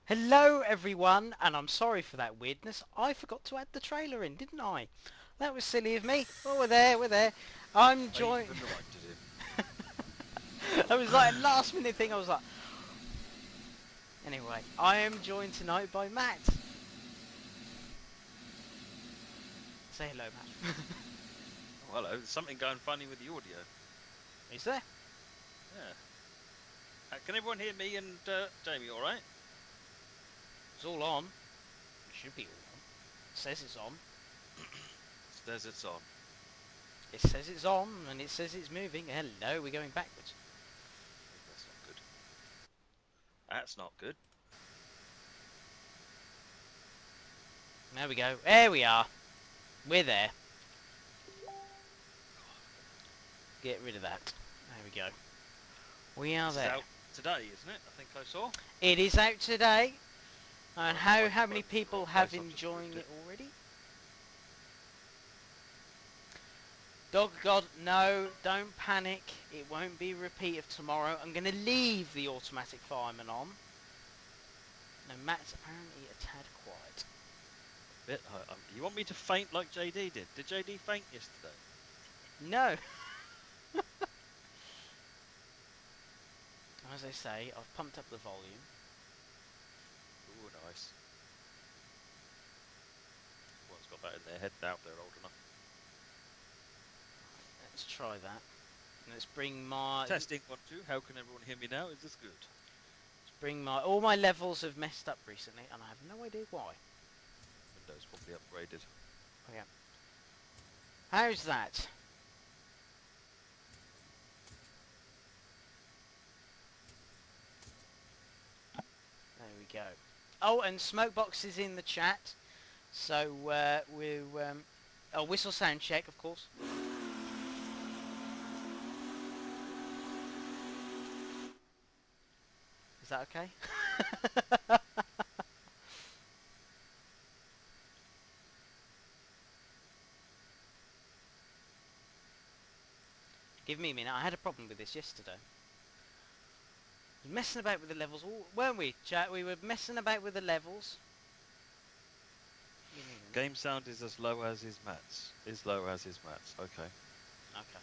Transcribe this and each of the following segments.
Hello everyone, and I'm sorry for that weirdness. I forgot to add the trailer in, didn't I? That was silly of me. Oh, we're there, we're there. I'm I joined... even reminded him. That was like a last minute thing, I was like... Anyway, I am joined tonight by Matt. Say hello, Matt. Oh, hello. There's something going funny with the audio. Is there? Yeah. Can everyone hear me and Jamie all right? It's all on. It should be all on. It says it's on. There's it's on. It says it's on, and it says it's moving. Hello, we're going backwards. Oh, that's not good. That's not good. There we go. There we are. We're there. Get rid of that. There we go. We are This is there. out today, isn't it? I think I saw. It is out today. And Right, how many microphone's in the people wrong have place. I've just enjoying moved it it. already? Dog God, no, don't panic. It won't be a repeat of tomorrow. I'm going to leave the automatic fireman on. No, Matt's apparently a tad quiet. You want me to faint like JD did? Did JD faint yesterday? No. As I say, I've pumped up the volume. Ooh, nice. Everyone's got that in their head now if they're old enough. Let's try that. Let's bring my... Testing 1, 2. How can everyone hear me now? Is this good? Let's bring my... All my levels have messed up recently, and I have no idea why. Windows probably upgraded. Oh, yeah. How's that? There we go. Oh, and Smokebox is in the chat. So, oh, whistle sound check, of course. Is that okay? Give me a minute. I had a problem with this yesterday. Messing about with the levels, weren't we, chat? We were messing about with the levels. Game sound is as low as his mats. Is low as his mats. Okay. Okay.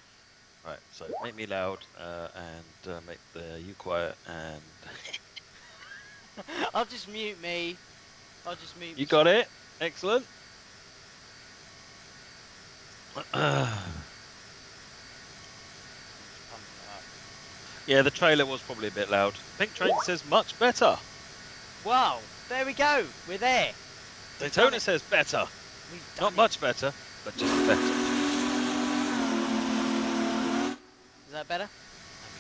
Right. So make me loud and make you quiet and. I'll just mute me. I'll just mute. You got it. Excellent. Yeah, the trailer was probably a bit loud. Pink Train says much better. Wow, there we go. We're there. Daytona says better. Not much better, but just better. Is that better? There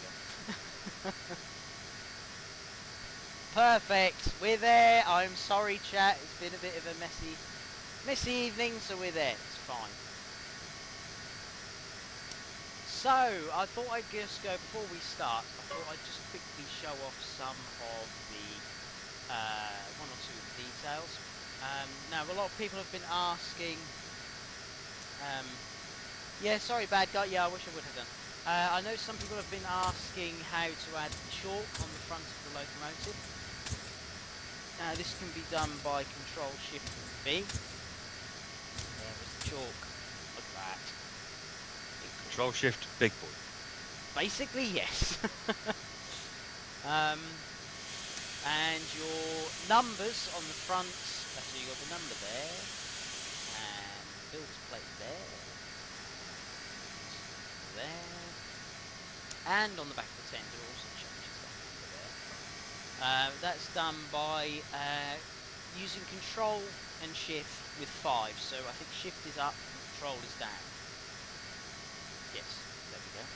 we go. Perfect. We're there. I'm sorry, chat. It's been a bit of a messy evening, so we're there. It's fine. So, I thought I'd just go, before we start, I thought I'd just quickly show off some of the, one or two of the details. Now, a lot of people have been asking, yeah, sorry, bad guy, yeah, I wish I would have done. I know some people have been asking how to add chalk on the front of the locomotive. This can be done by Control-Shift-B. There is the chalk, like that. Control-Shift, big boy. Basically, yes. And your numbers on the front, so you got the number there, and the builder's plate there, and on the back of the tender also changes that number there. That's done by using Control and Shift with 5, so I think Shift is up and Control is down. Yes, there we go.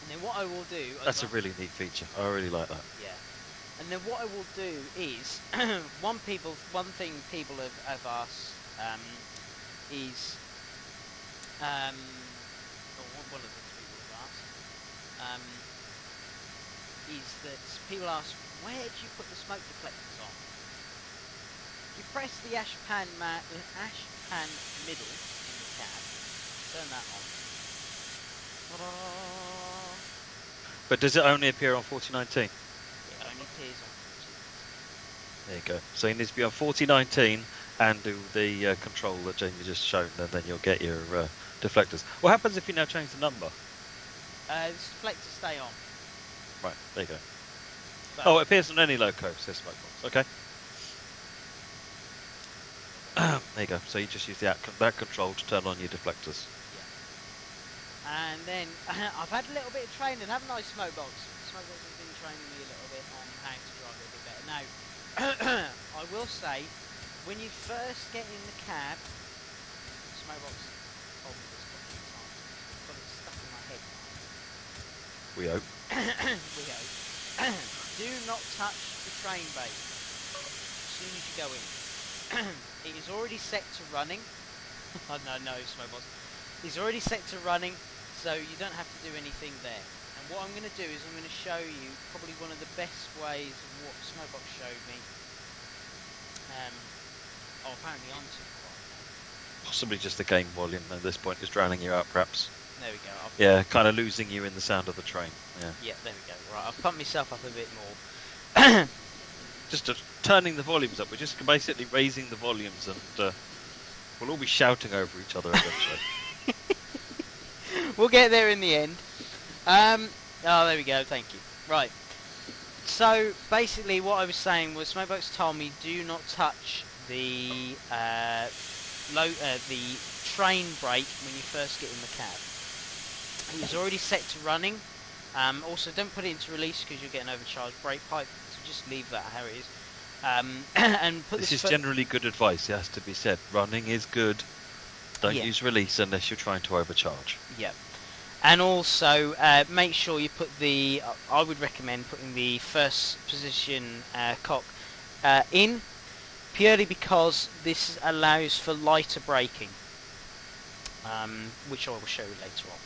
And then what I will do... That's a really neat feature. I really like that. Yeah. And then what I will do is, one thing people have asked is... or one of the things people have asked is that people ask, where do you put the smoke deflectors on? You press the ash pan middle in the cab. Turn that on. Ta-da! But does it only appear on 4019? It only appears on There you go. So you need to be on 4019 and do the control that Jamie just shown, and then you'll get your deflectors. What happens if you now change the number? Deflectors stay on. Right, there you go. But Oh, it appears on any loco, says Smokebox. Okay. There you go. So you just use that control to turn on your deflectors. And then I've had a little bit of training, haven't I, Smokebox? Smokebox has been training me a little bit on how to drive it a bit better. Now, I will say, when you first get in the cab, Smokebox told me this a couple of times. I've got it stuck in my head now. We hope. We hope. Do not touch the train bait as soon as you go in. It is already set to running. Oh no, Smokebox. It's already set to running, so you don't have to do anything there. And what I'm going to do is I'm going to show you probably one of the best ways of what Smokebox showed me. Apparently I'm too quiet now. Possibly just the game volume at this point is drowning you out, perhaps. There we go. Yeah, kind of losing you in the sound of the train. Yeah, there we go. Right, I've pumped myself up a bit more. Just turning the volumes up. We're just basically raising the volumes, and we'll all be shouting over each other eventually. We'll get there in the end. Oh, there we go. Thank you. Right. So basically, what I was saying was, Smokebox told me do not touch the the train brake when you first get in the cab. It was already set to running. Also, don't put it into release because you'll get an overcharged brake pipe. So just leave that how it is. And put this is generally good advice. It has to be said. Running is good. Don't use release unless you're trying to overcharge. Yep. And also, make sure you put the... I would recommend putting the first position cock in, purely because this allows for lighter braking, which I will show you later on.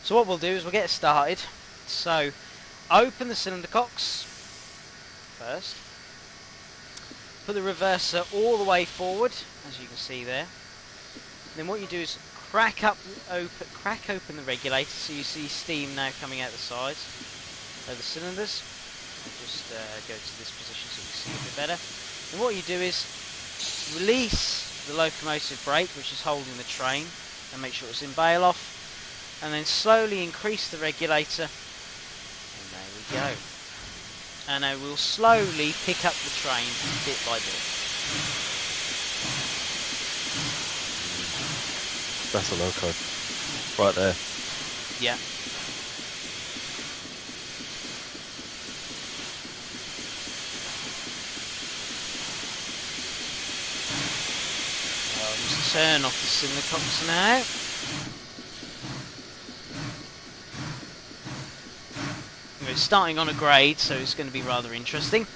So what we'll do is we'll get started. So, open the cylinder cocks first. Put the reverser all the way forward, as you can see there. Then what you do is crack open the regulator, so you see steam now coming out the sides of the cylinders. I'll just go to this position so you can see a bit better. And what you do is release the locomotive brake, which is holding the train, and make sure it's in bail off, and then slowly increase the regulator, and there we go. And I will slowly pick up the train bit by bit. That's a loco. Right there. Yeah. I'll just turn off the cylinder cocks now. We're starting on a grade, so it's going to be rather interesting.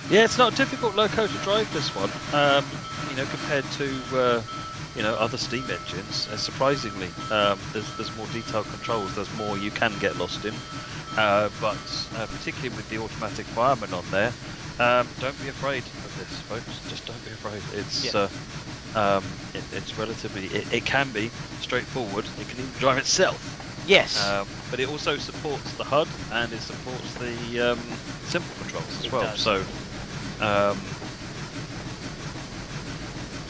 Yeah, it's not a difficult loco to drive, this one. Compared to other steam engines. Surprisingly, there's more detailed controls. There's more you can get lost in. But particularly with the automatic fireman on there, don't be afraid of this, folks. Just don't be afraid. It's relatively. It can be straightforward. It can even drive itself. Yes. But it also supports the HUD and it supports the simple controls as well. Does. So.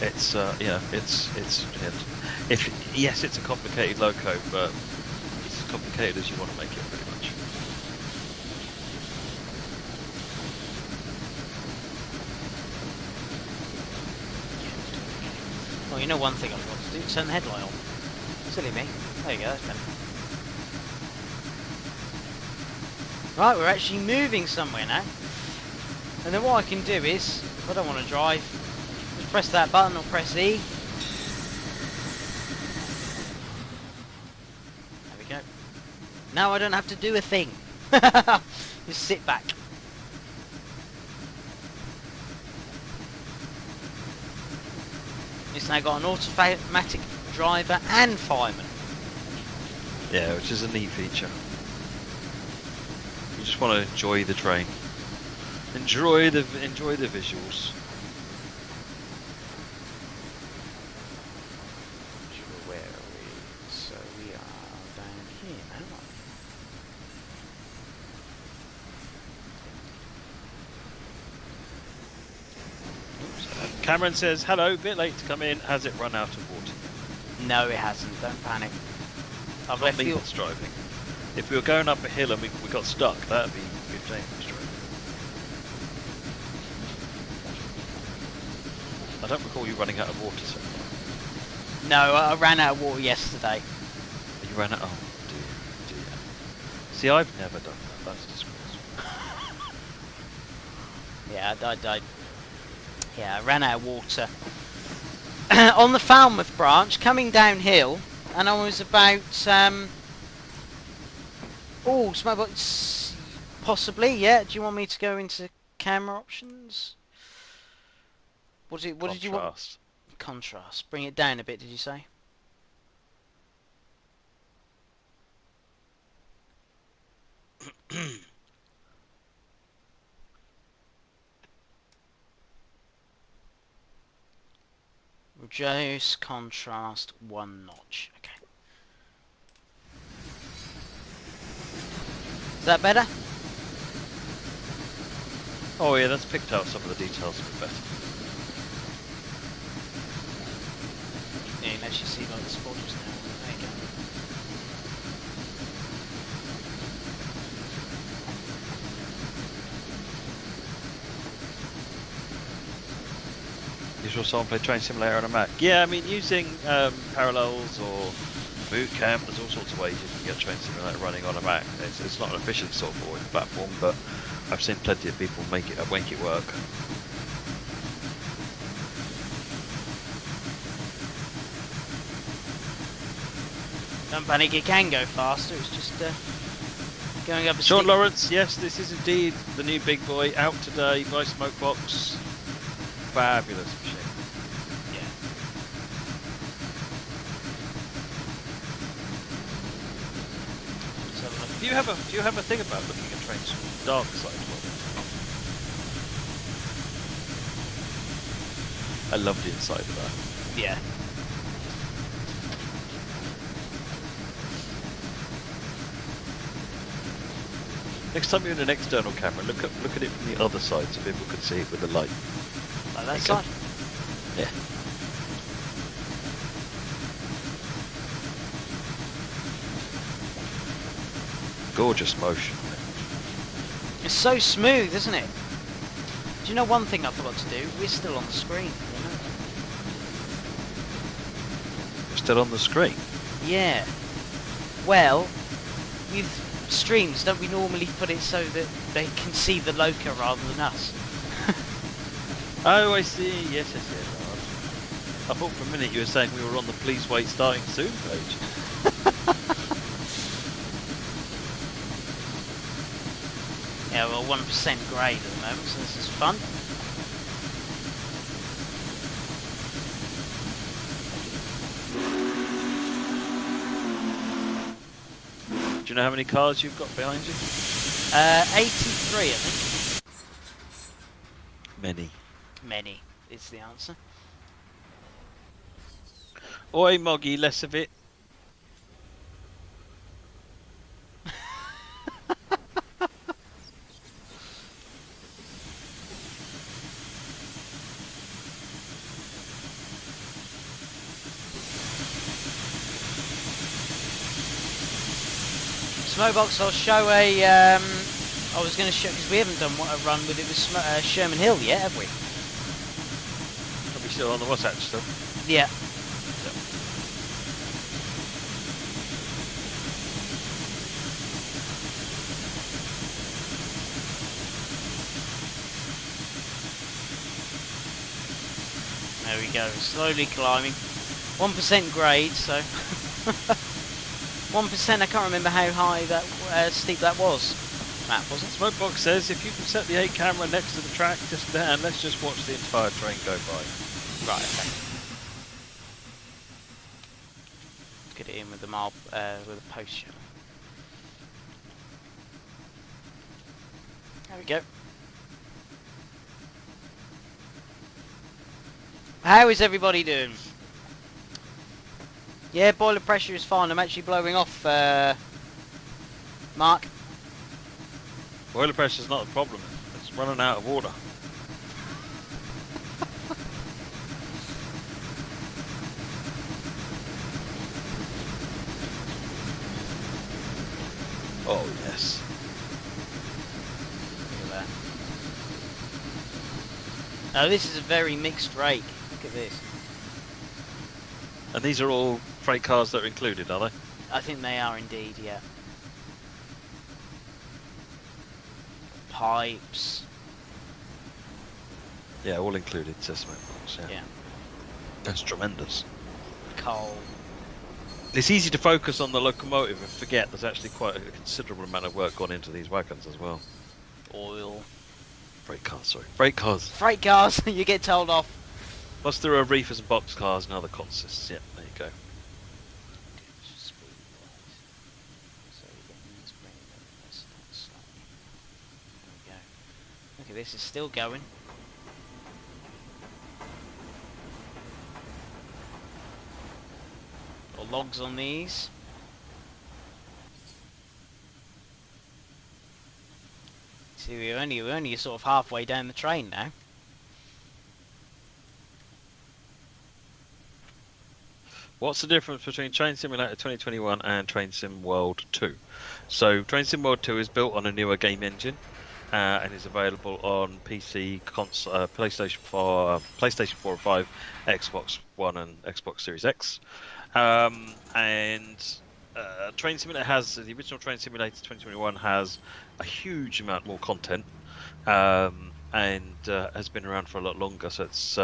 It's it's a complicated loco, but it's as complicated as you want to make it, pretty much. Well, you know one thing I forgot to do, turn the headlight on. Silly me. There you go, that's better. Right, we're actually moving somewhere now. And then what I can do is, if I don't want to drive, just press that button or press E. There we go. Now I don't have to do a thing. Just sit back. It's now got an automatic driver and fireman. Yeah, which is a neat feature. You just want to enjoy the train. Enjoy the visuals. Where are we? So we are down here now. Cameron says, hello, bit late to come in. Has it run out of water? No, it hasn't. Don't panic. I've Not left me you. that's driving. If we were going up a hill and we got stuck, that'd be good dangerous driving. I don't recall you running out of water so far. No, I ran out of water yesterday. You ran out. Oh dear. See, I've never done that. That's disgraceful. Yeah, I ran out of water on the Falmouth branch, coming downhill, and I was about Smokebox, possibly. Yeah. Do you want me to go into camera options? What did you want? Contrast. Bring it down a bit. Did you say? Reduce contrast 1 notch. Okay. Is that better? Oh yeah, that's picked out some of the details a bit better. Yeah, it lets you see like the spoilers now. There you go. You saw someone play Train Simulator on a Mac? Yeah, I mean, using Parallels or Boot Camp, there's all sorts of ways you can get Train Simulator running on a Mac. It's not an efficient sort of voice platform, but I've seen plenty of people make it work. Don't panic, it can go faster. It's just going up a Sean steep... Lawrence, yes, this is indeed the new big boy, out today by Smokebox. Fabulous machine. Yeah. So Do you have a thing about looking at trains from the dark side? I love the inside of that. yeah. Next time you're in an external camera, look at it from the other side so people can see it with the light. Like that side? Yeah. Gorgeous motion. It's so smooth, isn't it? Do you know one thing I forgot to do? We're still on the screen. You're still on the screen? Yeah. Well, with streams, don't we normally put it so that they can see the loca rather than us? Oh, I see. Yes. I thought for a minute you were saying we were on the please wait starting soon page. Yeah, well, 1% grade at the moment, so this is fun. Do you know how many cars you've got behind you? 83, I think. Many is the answer. Oi, Moggy, less of it. Smokebox, I'll show a. I was going to show, because we haven't done what a run with it with Sherman Hill yet, have we? Are we still on the WhatsApp stuff? Yeah. There we go, slowly climbing. 1% grade, so 1%. I can't remember how high that steep that was. Matt, was it? Smokebox says if you can set the 8 camera next to the track just there, and let's just watch the entire train go by. Right. Okay. Get it in with the with a post shell. There we go. How is everybody doing? Yeah, boiler pressure is fine. I'm actually blowing off, Mark. Boiler pressure's not a problem. It's running out of water. Oh yes. Look at that. Oh, this is a very mixed rake. Look at this. And these are all freight cars that are included, are they? I think they are indeed, yeah. Pipes. Yeah, all included, says Smokebox, yeah. Yeah. That's tremendous. Coal. It's easy to focus on the locomotive and forget there's actually quite a considerable amount of work gone into these wagons as well. Oil. Freight cars, sorry. Freight cars. Freight cars, you get told off. Plus there are reefers and box cars and other consists. Yeah, there you go. Look at this, it's still going. Got logs on these. See, we're only sort of halfway down the train now. What's the difference between Train Simulator 2021 and Train Sim World 2? So Train Sim World 2 is built on a newer game engine and is available on PC, PlayStation 4, PlayStation 4 and 5, Xbox One and Xbox Series X. Train Simulator has, the original Train Simulator 2021 has a huge amount more content and has been around for a lot longer, so it's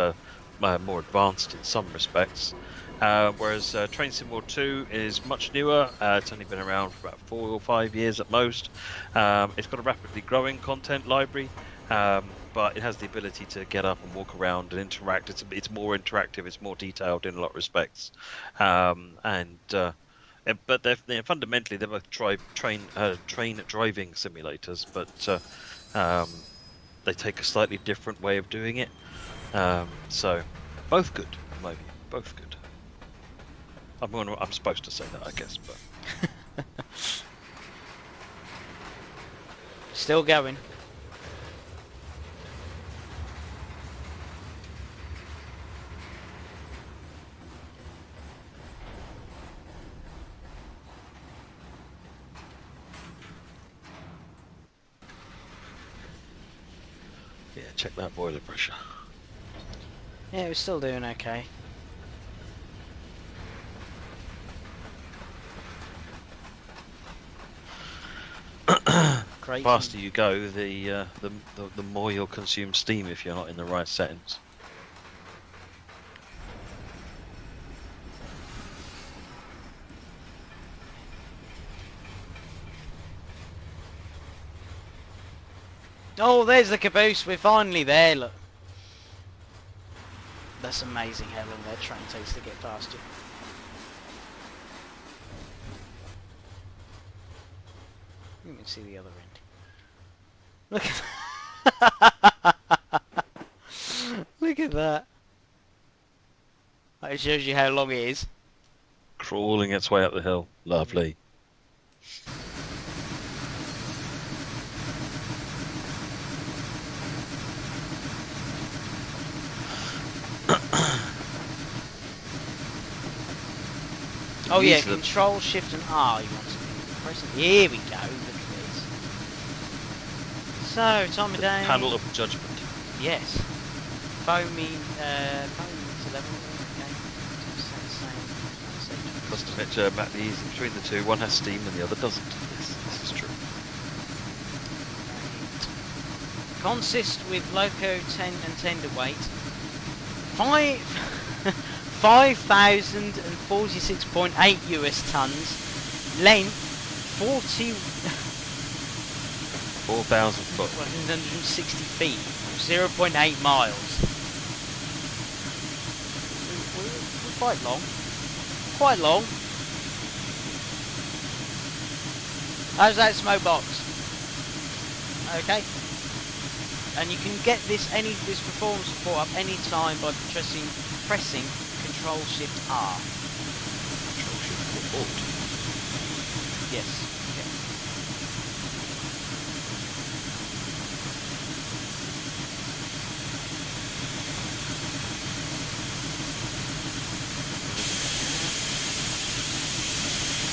more advanced in some respects. Whereas Train Sim World 2 is much newer. It's only been around for about 4 or 5 years at most. It's got a rapidly growing content library, but it has the ability to get up and walk around and interact. It's more interactive. It's more detailed in a lot of respects. But they're fundamentally they're both train driving simulators, but they take a slightly different way of doing it. So both good, in my view. Both good. I'm supposed to say that, I guess, but Still going. yeah, check that boiler pressure. Yeah, we're still doing okay. The faster you go, the more you'll consume steam if you're not in the right settings. Oh, there's the caboose. We're finally there. Look. That's amazing how long that train takes to get past you. You can see the other end. Look at Look at that. It shows you how long it is. Crawling its way up the hill. Lovely. Oh yeah, Control, Shift and R you want to press it. Here we go, look at this. So, time of day. Panel of judgment. Yes. Foamy to level, okay. Must admit, Matt, the easy between the two, one has steam and the other doesn't. Yes, this is true. Consist with loco and tender weight. 5,046.8 US tons. Length 4,000 foot. 160 feet. 0.8 miles. We're quite long. Quite long. How's that Smokebox? Okay. and you can get this performance support up any time by pressing Control Shift R. Control Shift Alt. Yes. Yeah.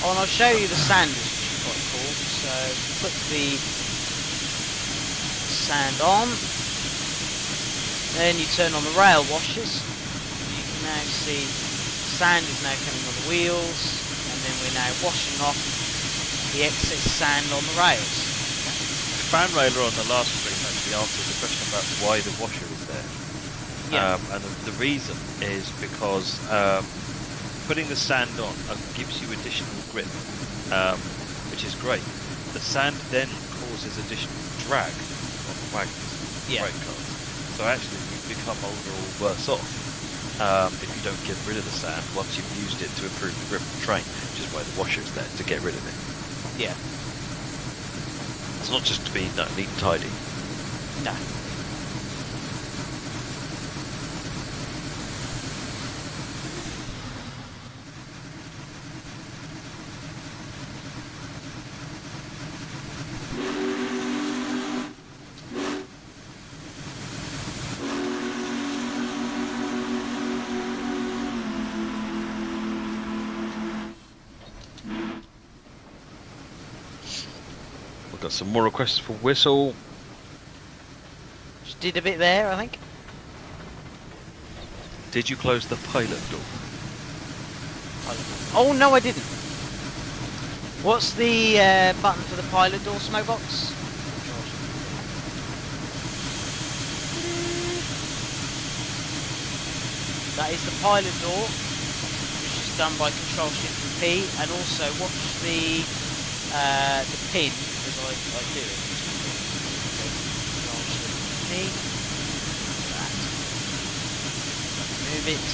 Oh, and I'll show you the sanders, which is quite cool. So put the sand on, then you turn on the rail washers. You can now see sand is now coming on the wheels, and then we're now washing off the excess sand on the rails. Fan railer on the last stream actually answers the question about why the washer is there. Yeah. And the reason is because putting the sand on gives you additional grip, which is great. The sand then causes additional drag on the wagons, freight cars. So actually you become overall worse off if you don't get rid of the sand once you've used it to improve the grip of the train, which is why the washer's there, to get rid of it. Yeah. It's not just to be neat and tidy. No. We've got some more requests for whistle. Just did a bit there, I think. Did you close the pilot door? Oh no, I didn't. What's the button for the pilot door, Smokebox? That is the pilot door, which is done by Control Shift and P, and also watch the pin as I do it. Control Shift P. That. Move it.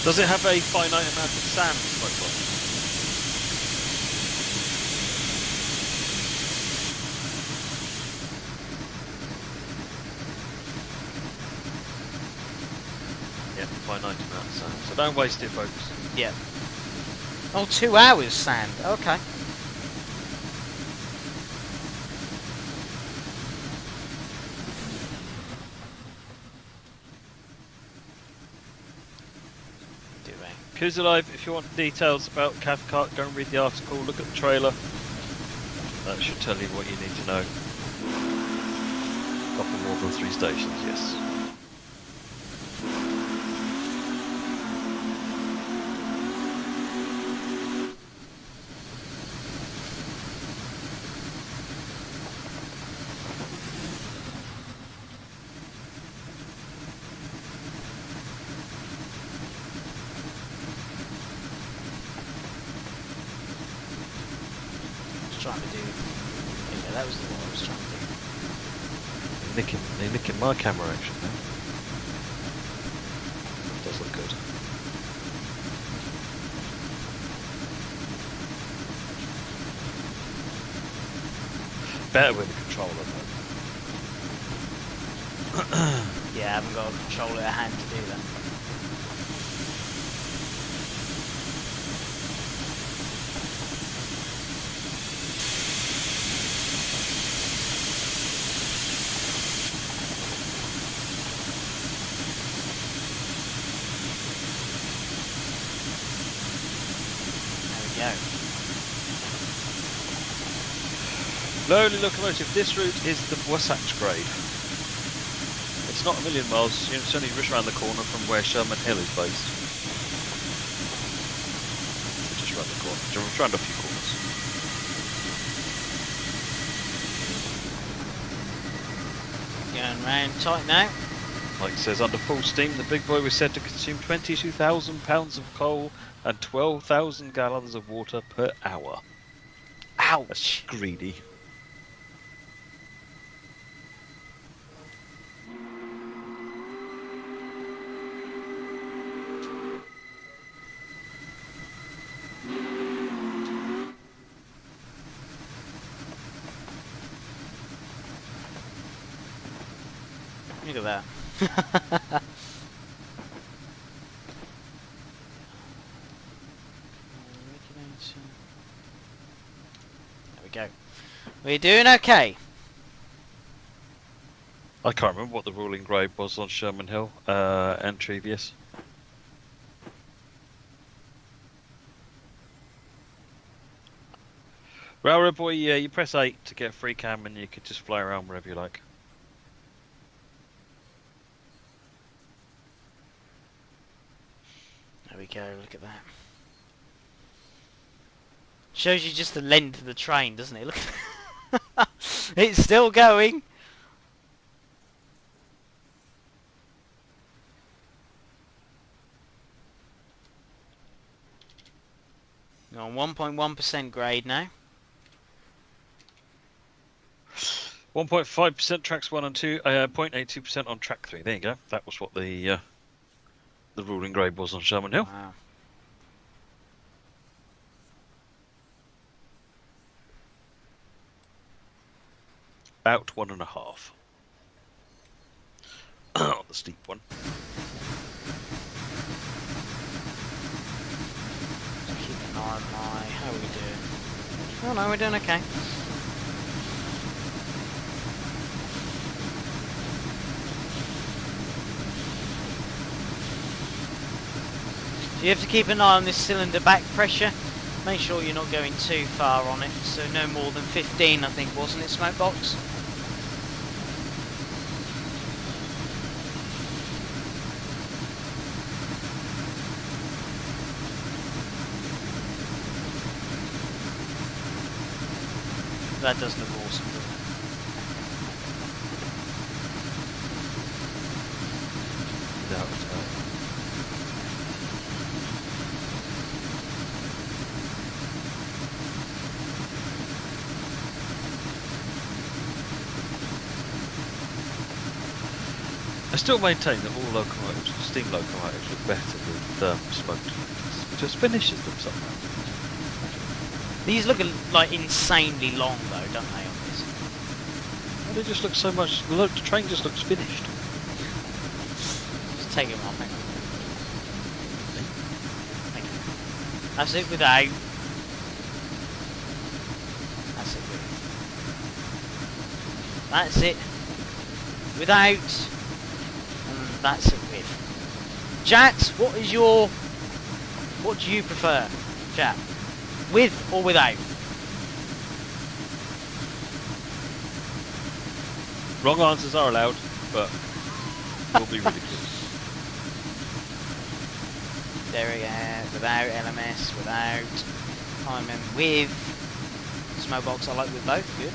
Does it have a finite amount of sand, Smokebox? Yeah, finite amount of sand. So don't waste it, folks. Yeah. Oh, 2 hours sand. Okay. Cruiser Live, if you want details about Cathcart, go and read the article, look at the trailer. That should tell you what you need to know. A couple more than 3 stations, yes. Trying to do. Yeah, that was the one I was trying to do. They're nicking my camera action now. Does look good. Better with the controller though. Yeah, I haven't got a controller at hand to do that. There we go. Lonely Locomotive, this route is the Wasatch grade. It's not a million miles, it's only just around the corner from where Sherman Hill is based. Just around the corner, just around a few corners. Going round tight now. Like it says, under full steam, the big boy was said to consume 22,000 pounds of coal and 12,000 gallons of water per hour. Ouch! That's greedy. at that. There we go. We're doing okay. I can't remember what the ruling grade was on Sherman Hill and Trevious. Railroad boy, yeah, you press 8 to get a free cam and you could just fly around wherever you like. There we go, look at that. Shows you just the length of the train, doesn't it? Look, it's still going. We're on 1.1% grade now. 1.5% tracks 1 and 2, 0.82% on track 3. There you go. That was what the ruling grade was on Sherman Hill. Wow. About 1.5 on the steep one. Just keep an eye on my... How are we doing? Oh no, we're doing okay. So you have to keep an eye on this cylinder back pressure. Make sure you're not going too far on it. So no more than 15, I think, wasn't it, Smokebox? That does look awesome, doesn't it? Without I still maintain that all locomotives, steam locomotives, look better with smoked deflectors. It just finishes them somehow. These look like insanely long though, don't they, on this? Well, they just look so much. The train just looks finished. Just take them off, hang on. Thank you. That's it without. That's it with. That's it without. And that's it with. Chat, what is your... What do you prefer, chat? With or without? Wrong answers are allowed, but will be ridiculous. There we go. Without LMS, without. I'm in with. Smokebox, I like with both. Good.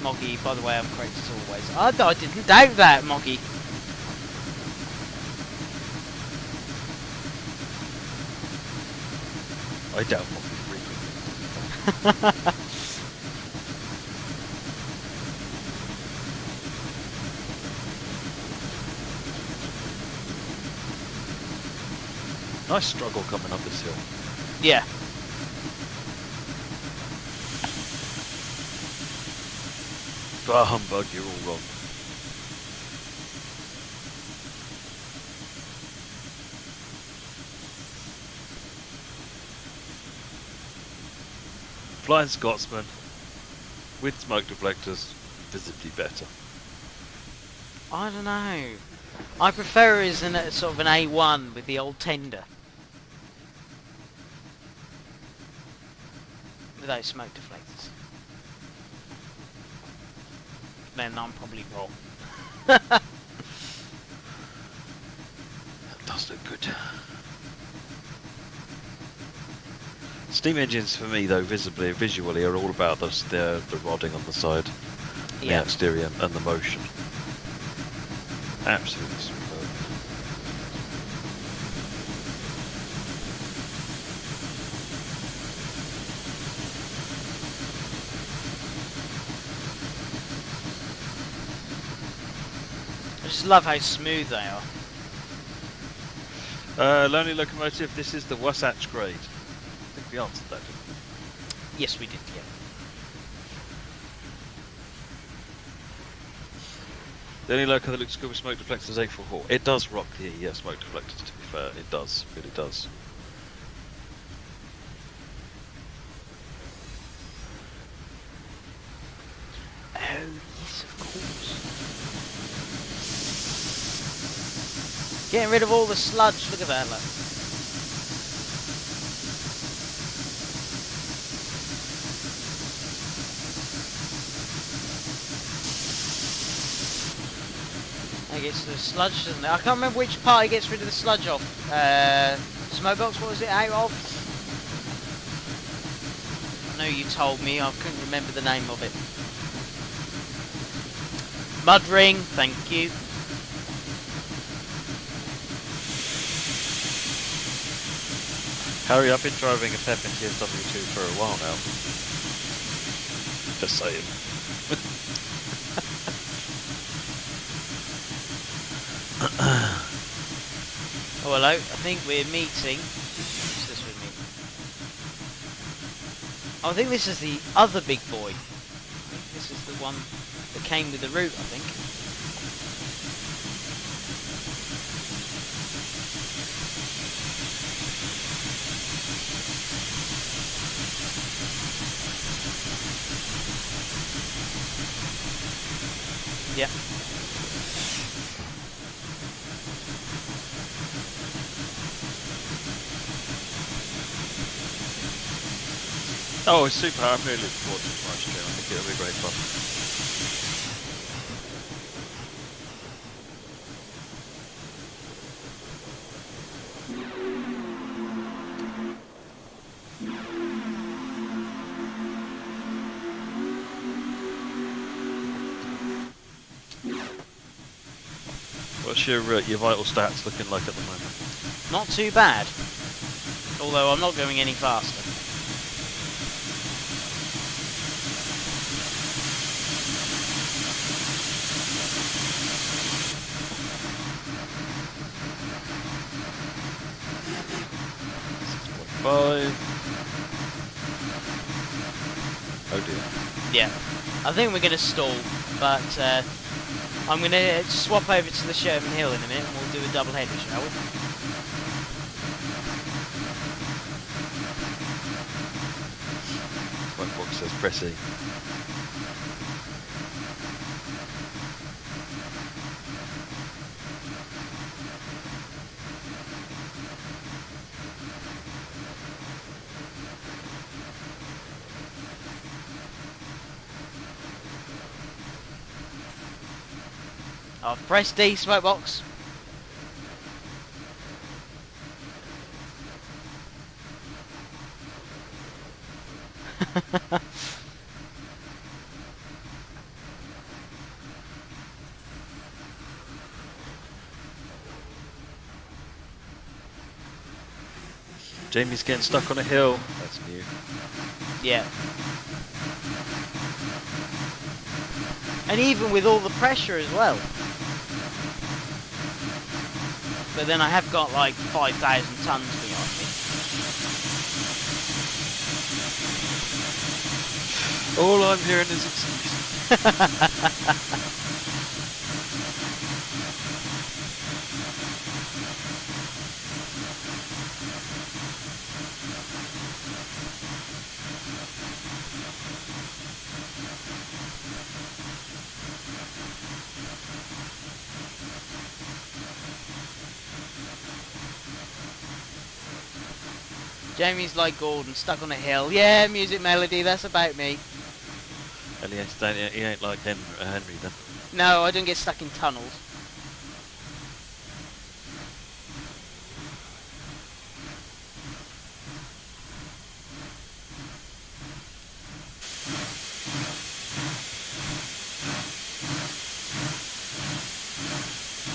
Moggy, by the way, I'm correct as always. I didn't doubt that, Moggy. I doubt what we frequently. Nice struggle coming up this hill. Yeah. Ah, humbug, you're all wrong. Flying Scotsman with smoke deflectors, visibly better. I don't know. I prefer it as a sort of an A1 with the old tender. Without smoke deflectors. Then I'm probably wrong. That does look good. Steam engines for me, though, visually, are all about the rodding on the side, the exterior, and the motion. Absolutely superb. I just love how smooth they are. Lonely locomotive, this is the Wasatch grade. I think we answered that, didn't we? Yes, we did, yeah. The only loco that looks good with smoke deflectors is A44. It does rock the smoke deflectors, to be fair. It does. It really does. Oh, yes, of course. Getting rid of all the sludge. Look at that, look. It gets the sludge, doesn't it? I can't remember which part it gets rid of the sludge off. Smokebox, what was it out of? I know you told me, I couldn't remember the name of it. Mud ring, thank you. Harry, I've been driving a Pep in TSW2 for a while now. Just saying. Oh, hello. I think we're meeting. Who's this with me? Oh, I think this is the other big boy. I think this is the one that came with the route, I think. Yeah. Oh, it's super. I'm really looking forward to tomorrow's stream. I think it'll be great fun. What's your vital stats looking like at the moment? Not too bad. Although I'm not going any faster. Oh dear. Yeah. I think we're going to stall, but I'm going to swap over to the Sherman Hill in a minute and we'll do a double header, shall we? Smokebox says press E. I've pressed D, Smokebox. Jamie's getting stuck on a hill. That's new. Yeah. And even with all the pressure as well. But then I have got like 5,000 tons behind me. All I'm hearing is excuses. Jamie's like Gordon, stuck on a hill. Yeah, music melody, that's about me. And he ain't like Henry then. No, I don't get stuck in tunnels.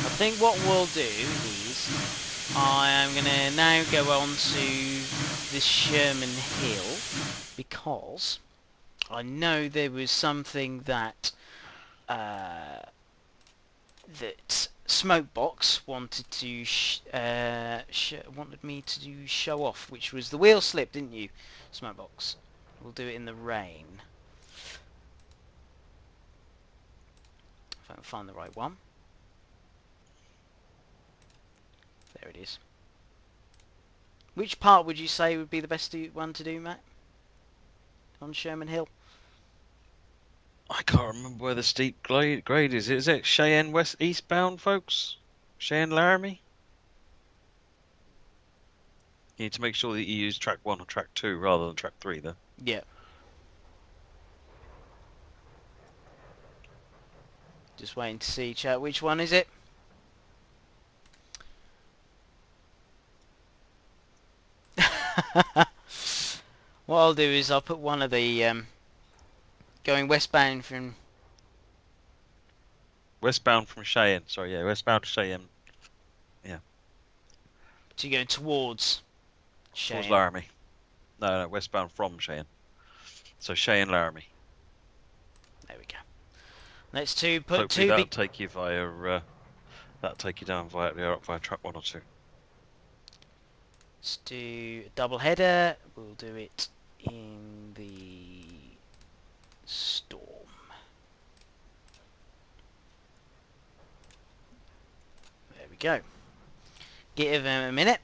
I think what we'll do is I am going to now go on to this Sherman Hill because I know there was something that that Smokebox wanted to wanted me to show off, which was the wheel slip, didn't you, Smokebox? We'll do it in the rain. If I can find the right one. There it is. Which part would you say would be the best one to do, Matt? On Sherman Hill? I can't remember where the steep grade is. Is it Cheyenne west eastbound, folks? Cheyenne Laramie? You need to make sure that you use track 1 or track 2 rather than track 3, though. Yeah. Just waiting to see, chat. Which one is it? What I'll do is I'll put one of the going westbound from Westbound from Cheyenne. Sorry, yeah, westbound to Cheyenne. Yeah. to go towards Towards Cheyenne. Laramie. No, westbound from Cheyenne. So Cheyenne Laramie. There we go. Let's put Hopefully two that'll big. take you via that'll take you down via track 1 or 2. Let's do a double header. We'll do it in the storm. There we go. Give him a minute.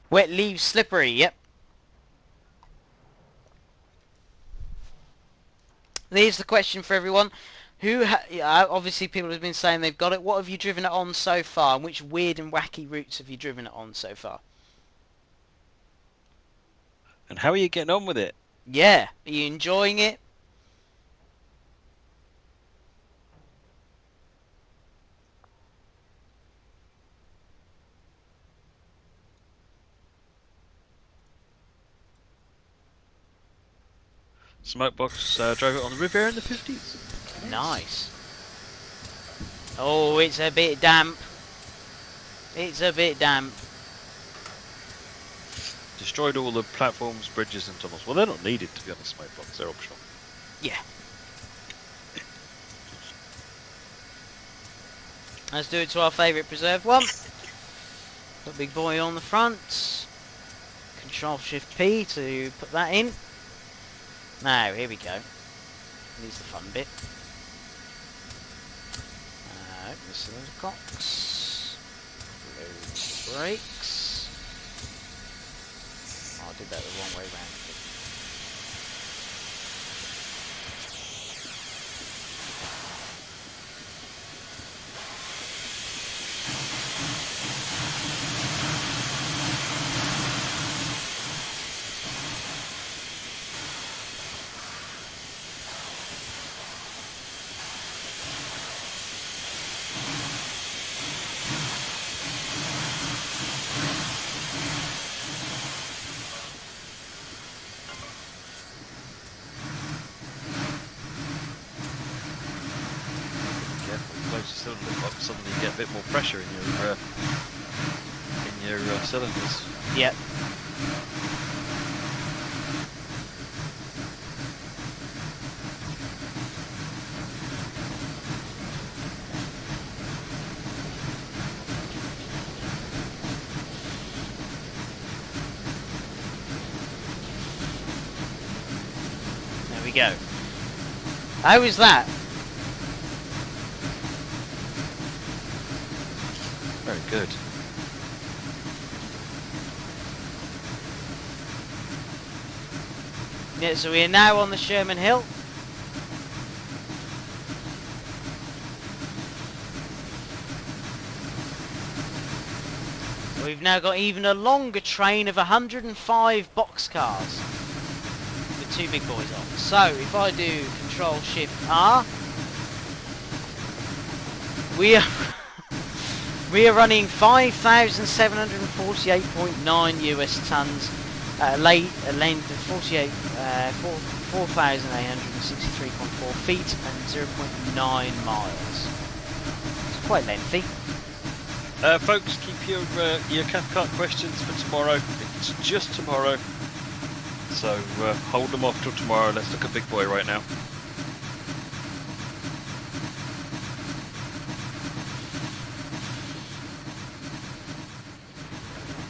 Wet leaves slippery. Yep. Here's the question for everyone. Obviously people have been saying they've got it. What have you driven it on so far? And which weird and wacky routes have you driven it on so far? And how are you getting on with it? Yeah. Are you enjoying it? Smokebox drove it on the Riviera in the 50s. Nice. Oh, it's a bit damp. It's a bit damp. Destroyed all the platforms, bridges and tunnels. Well, they're not needed, to be honest, Smokebox. They're optional. Yeah. Let's do it to our favourite preserved one. Put big boy on the front. Control Shift P to put that in. Now, here we go. Here's the fun bit. This is the cocks. Load the brakes. Oh, I did that the wrong way round. Suddenly you get a bit more pressure in your cylinders. Yep. There we go. How is that? Very good. Yeah, so we are now on the Sherman Hill. We've now got even a longer train of 105 boxcars with two big boys on. So if I do Control Shift R, we are running 5,748.9 US tons at a length of 4,863.4 feet and 0.9 miles. It's quite lengthy. Folks, keep your Cathcart questions for tomorrow. It's just tomorrow, so hold them off till tomorrow. Let's look at Big Boy right now.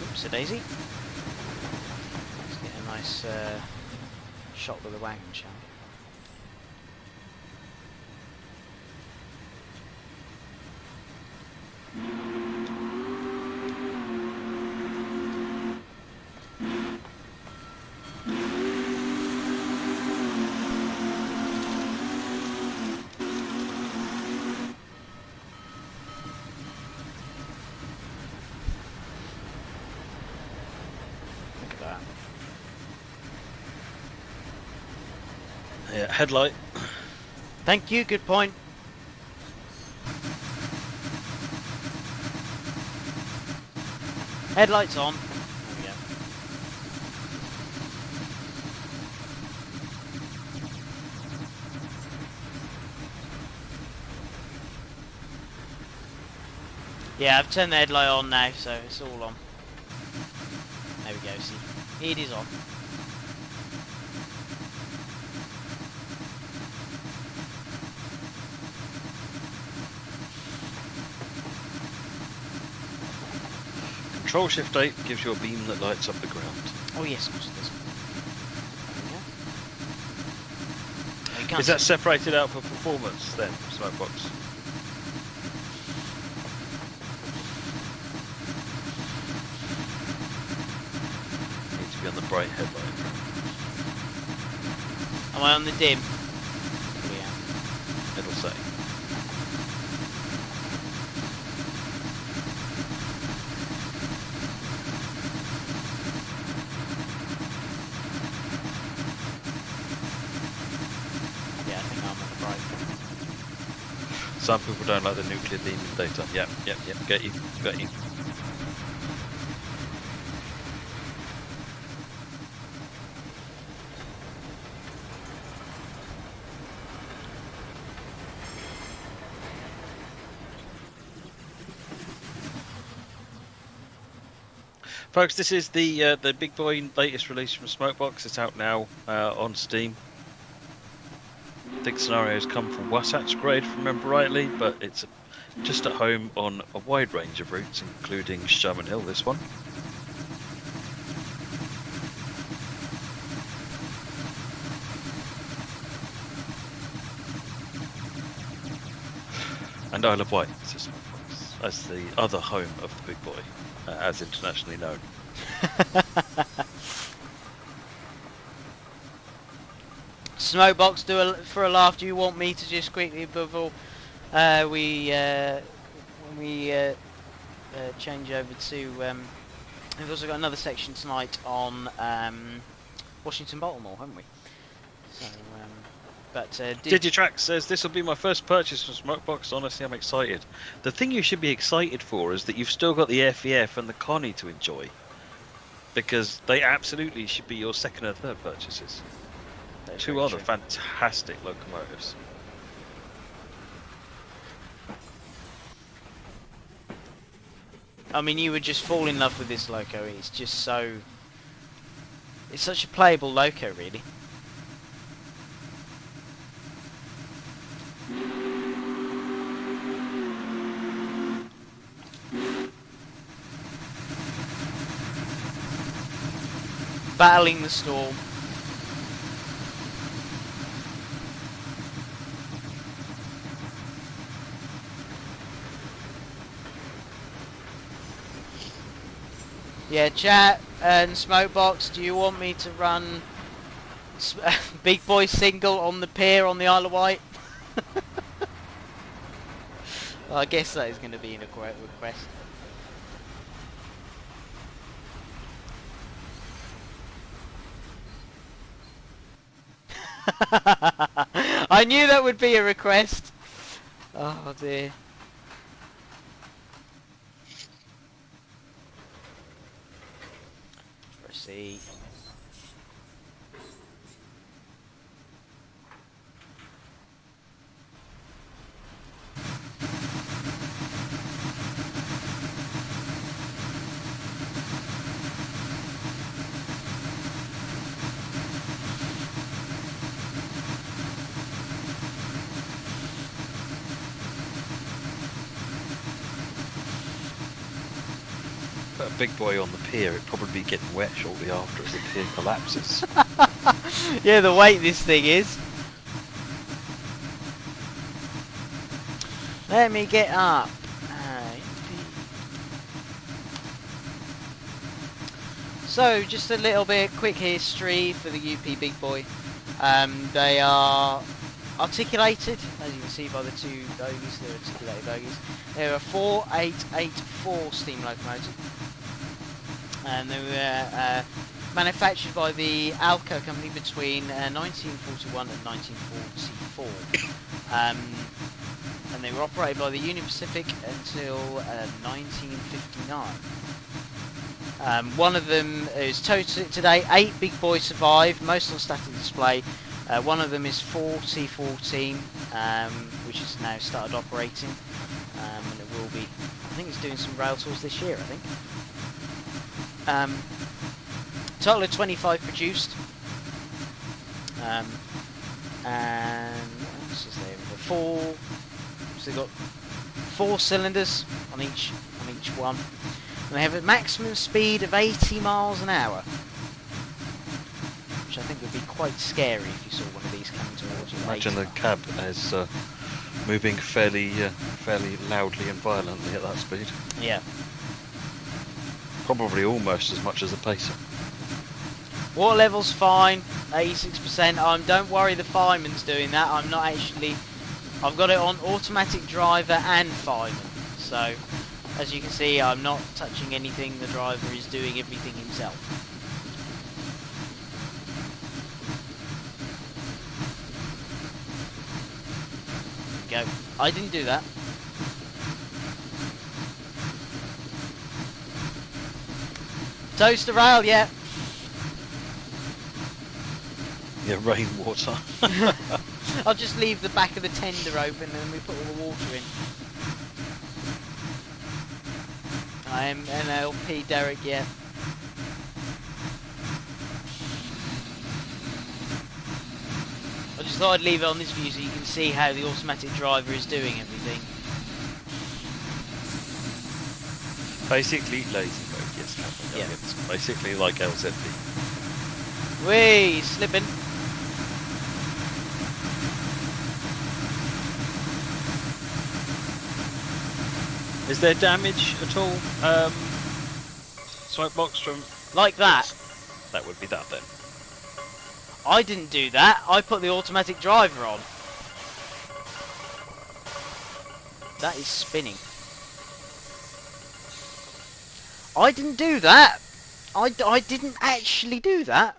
Oops, a daisy. Let's get a nice shot with the wagon, shall we? Yeah, headlight. Thank you, good point. Headlights on. There we go. Yeah, I've turned the headlight on now, so it's all on. There we go, see. It is on. Control Shift 8 gives you a beam that lights up the ground. Oh yes, of course it does. There we go. Oh, you can't Is that see- separated out for performance then, Smokebox? Needs to be on the bright headlight. Am I on the dim? Yeah. It'll say. Yeah, I think I'm on the bright. Some people don't like the nuclear beam data. Yep, get you. Folks, this is the big boy latest release from Smokebox. It's out now on Steam. I think scenarios come from Wasatch grade, if I remember rightly, but it's just at home on a wide range of routes, including Sherman Hill. This one. And Isle of Wight, as the other home of the big boy, as internationally known. Smokebox, for a laugh, do you want me to just quickly, before we change over to... we've also got another section tonight on Washington Baltimore, haven't we? So, but Digitrax says, this will be my first purchase from Smokebox. Honestly, I'm excited. The thing you should be excited for is that you've still got the FEF and the Connie to enjoy. Because they absolutely should be your second and third purchases. Two other fantastic locomotives. I mean, you would just fall in love with this loco. It's just so... It's such a playable loco, really. Battling the storm. Yeah, chat and Smokebox, do you want me to run Big Boy single on the pier on the Isle of Wight? Well, I guess that is going to be a request. I knew that would be a request. Oh dear. Proceed. Put a big boy on the pier, it'd probably be getting wet shortly after as the pier collapses. Yeah, the weight this thing is. Let me get up. So, just a little bit quick history for the UP Big Boy. They are articulated, as you can see by the two bogies, they're articulated bogies. They're a 4884 steam locomotive. And they were manufactured by the Alco company between 1941 and 1944. And they were operated by the Union Pacific until 1959. One of them is today 8 big boys survived, most on static display. One of them is 4C14, which has now started operating, and it will be, I think it's doing some rail tours this year, I think. Total of 25 produced. And what else is there? So they've got 4 cylinders on each one. And they have a maximum speed of 80 miles an hour. Which I think would be quite scary if you saw one of these coming towards you. Imagine the cab as moving fairly loudly and violently at that speed. Yeah. Probably almost as much as a pacer. Water level's fine, 86%. Don't worry, the fireman's doing that. I'm not actually. I've got it on automatic driver and fireman. So, as you can see, I'm not touching anything. The driver is doing everything himself. There we go. I didn't do that. Toast the rail, yeah. Yeah, rainwater. I'll just leave the back of the tender open and then we put all the water in. I am NLP Derek, yeah. I just thought I'd leave it on this view so you can see how the automatic driver is doing everything. Basically lazy mode, yes, Captain. Yeah. It's basically like LZB. Whee, slipping. Is there damage at all, Smokebox, from... Like that. That would be that then. I didn't do that. I put the automatic driver on. That is spinning. I didn't do that. I didn't actually do that.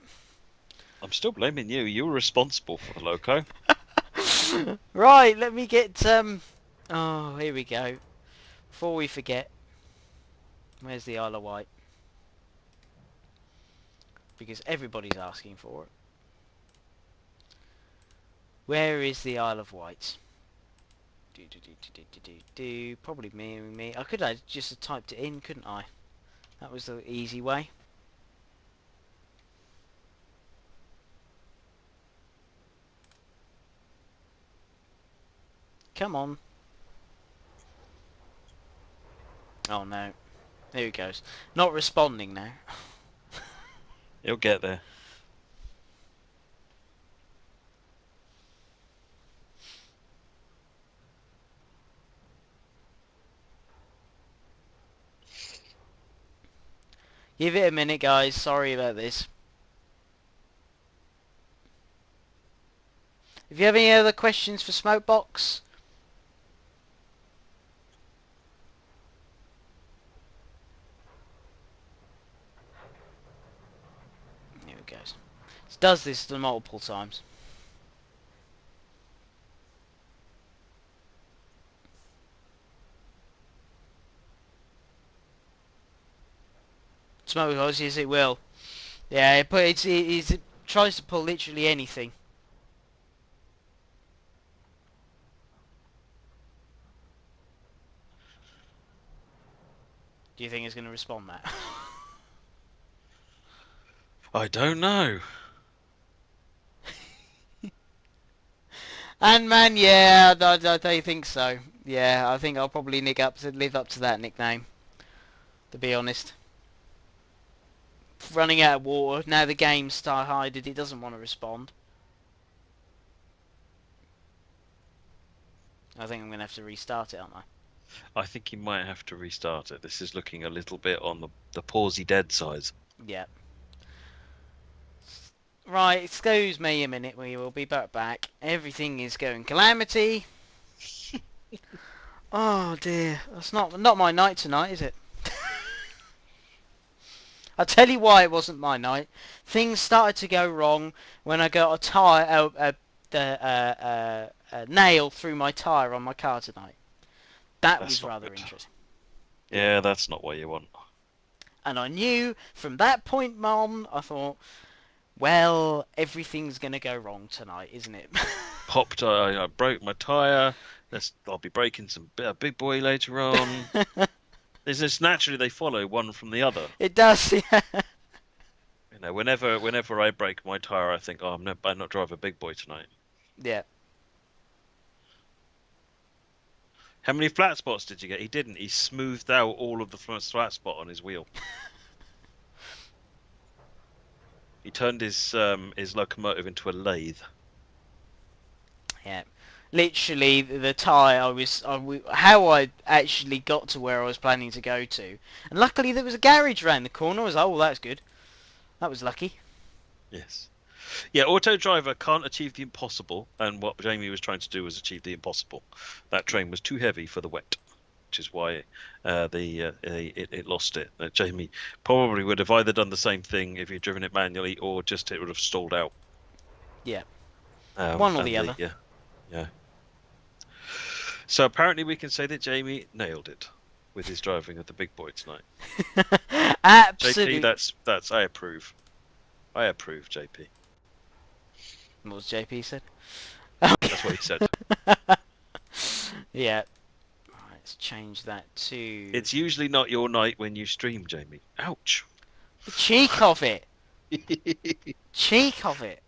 I'm still blaming you. You were responsible for the loco. Right, let me get oh, here we go. Before we forget, where's the Isle of Wight? Because everybody's asking for it. Where is the Isle of Wight? Probably me. I could have just typed it in, couldn't I? That was the easy way. Come on. Oh no. There he goes. Not responding now. He'll get there. Give it a minute, guys. Sorry about this. If you have any other questions for Smokebox, here it goes. It does this multiple times. Smokebox, yes, it will. Yeah, it tries to pull literally anything. Do you think it's going to respond that? I don't know. And man, yeah, I think so. Yeah, I think I'll probably live up to that nickname. To be honest. Running out of water. Now the game's star-hided. It doesn't want to respond. I think I'm going to have to restart it, aren't I? I think you might have to restart it. This is looking a little bit on the pausey dead side. Yeah. Right, excuse me a minute, we will be back. Everything is going calamity. Oh dear, that's not my night tonight, is it? I'll tell you why it wasn't my night. Things started to go wrong when I got a nail through my tyre on my car tonight. That That's was not rather good. interesting. Yeah, that's not what you want. And I knew from that point on, I thought, well, everything's going to go wrong tonight, isn't it? I broke my tyre. I'll be breaking a big boy later on. It's just naturally they follow one from the other. It does, yeah. You know, whenever I break my tyre, I think, oh, I'm not drive a big boy tonight. Yeah. How many flat spots did you get? He didn't. He smoothed out all of the flat spot on his wheel. He turned his locomotive into a lathe. Yeah. Literally, the tyre, how I actually got to where I was planning to go to. And luckily there was a garage round the corner. I was like, oh, that's good. That was lucky. Yes. Yeah, Auto Driver can't achieve the impossible, and what Jamie was trying to do was achieve the impossible. That train was too heavy for the wet, which is why it lost it. Jamie probably would have either done the same thing if he'd driven it manually, or just it would have stalled out. Yeah. One or And the other. yeah. So apparently we can say that Jamie nailed it with his driving of the big boy tonight. Absolutely. JP, that's I approve. I approve, JP. What was JP said? That's what he said. Yeah. Right, let's change that to... It's usually not your night when you stream, Jamie. Ouch. The cheek of it. Cheek of it.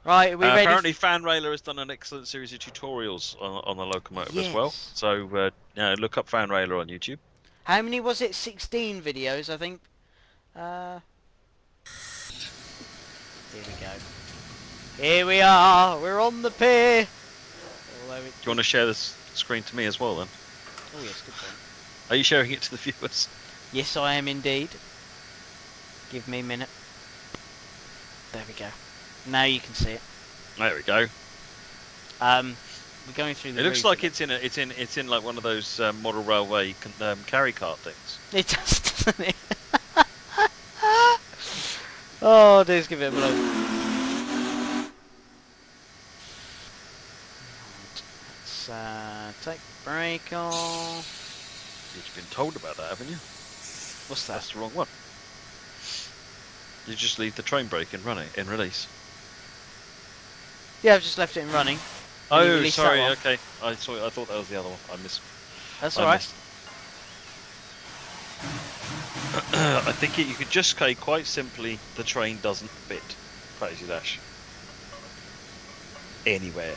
Right, are we ready? Apparently, FanRailer has done an excellent series of tutorials on the locomotive as well. Yes. So look up FanRailer on YouTube. How many was it? 16 videos, I think. Here we go. Here we are. We're on the pier. Do you want to share this screen to me as well, then? Oh yes, good point. Are you sharing it to the viewers? Yes, I am indeed. Give me a minute. There we go. Now you can see it. There we go. We're going through the. It looks like it's in like one of those model railway carry cart things. It does, doesn't it? Oh, let's give it a blow. Let's take the brake off. You've been told about that, haven't you? What's that? That's the wrong one. You just leave the train brake in release. Yeah, I've just left it in running. Oh, sorry. Okay, I thought that was the other one. I missed. That's alright. I think you could just say quite simply, the train doesn't fit Crazy Dash anywhere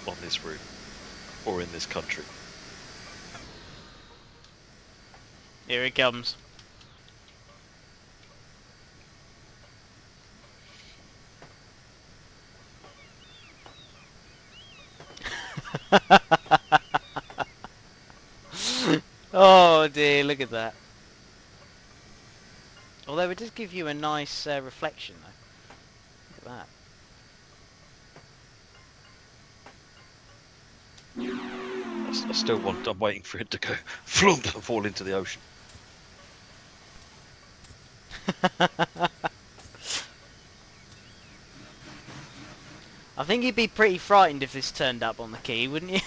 on this route or in this country. Here it comes. Oh dear, look at that. Although it does give you a nice reflection though. Look at that. I'm waiting for it to go flump and fall into the ocean. I think you'd be pretty frightened if this turned up on the key, wouldn't you?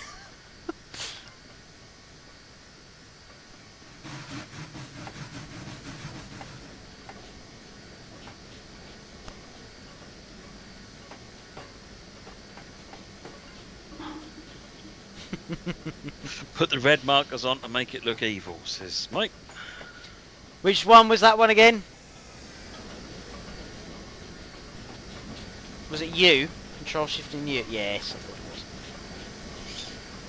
Put the red markers on to make it look evil, says Mike. Which one was that one again? Was it you? Control shifting you? Yes, I thought it was.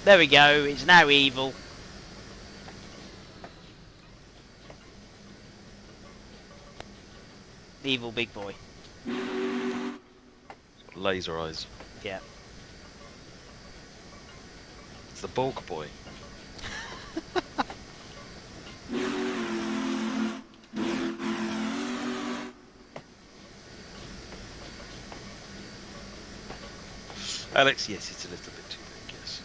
There we go, it's now evil. Evil big boy. Laser eyes. Yeah. It's the bulk boy. Alex, yes, it's a little bit too big, yes.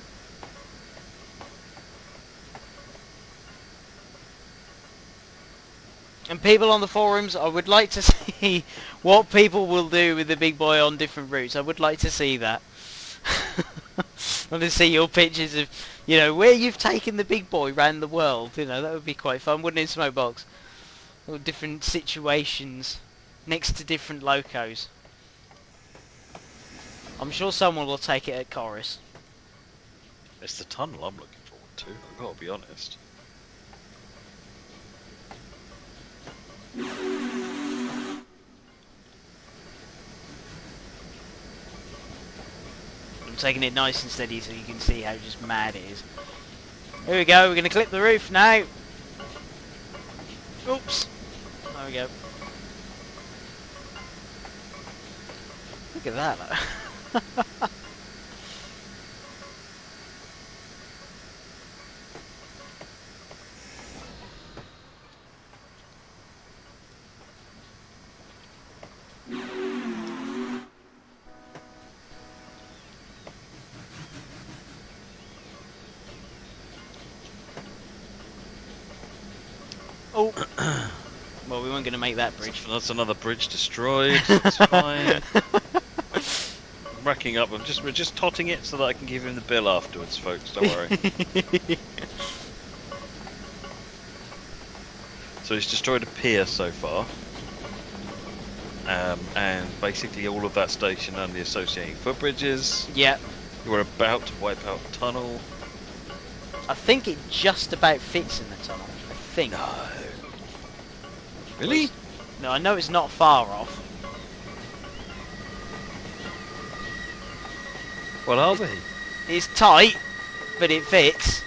And people on the forums, I would like to see what people will do with the big boy on different routes. I would like to see that. I want to see your pictures of, where you've taken the big boy around the world. That would be quite fun, wouldn't it, Smokebox? Or different situations next to different locos. I'm sure someone will take it at chorus. It's the tunnel I'm looking forward to, I've got to be honest. I'm taking it nice and steady so you can see how just mad it is. Here we go, we're going to clip the roof now. Oops. There we go. Look at that. Oh. Well, we weren't going to make that bridge. That's another bridge destroyed. It's fine. I'm racking up. We're just totting it so that I can give him the bill afterwards, folks. Don't worry. So he's destroyed a pier so far, and basically all of that station and the associating footbridges. Yeah. We're about to wipe out the tunnel. I think it just about fits in the tunnel. I think. No. Really? No, I know it's not far off. Well, are they? It's tight, but it fits.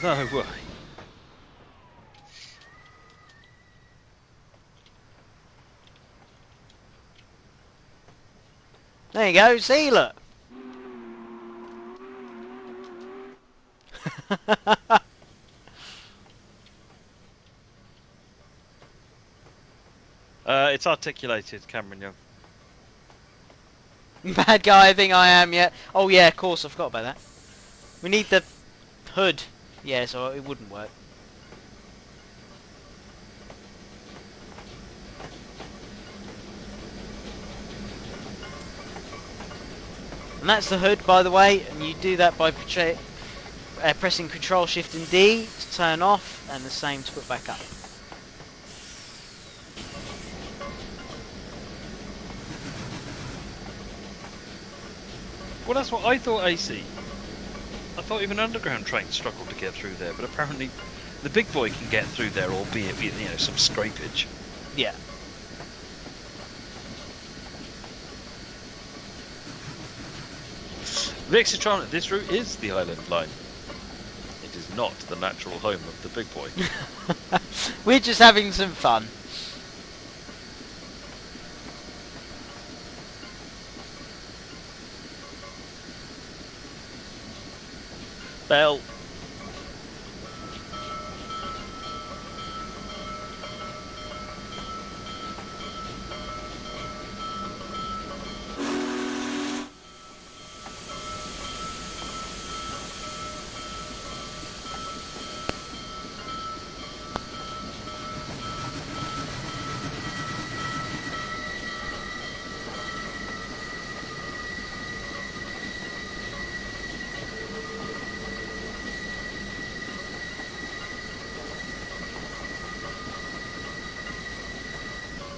No way. There you go, see, look. It's articulated, Cameron Young. Bad guy, I think I am, yeah. Oh yeah, of course, I forgot about that. We need the hood. Yeah, so it wouldn't work. And that's the hood, by the way, and you do that by pressing Control Shift and D to turn off, and the same to put back up. Well, that's what I thought, AC. I thought even underground trains struggled to get through there, but apparently the big boy can get through there, albeit with, some scrapage. Yeah. Vixitron, this route is the island line. It is not the natural home of the big boy. We're just having some fun. Bell.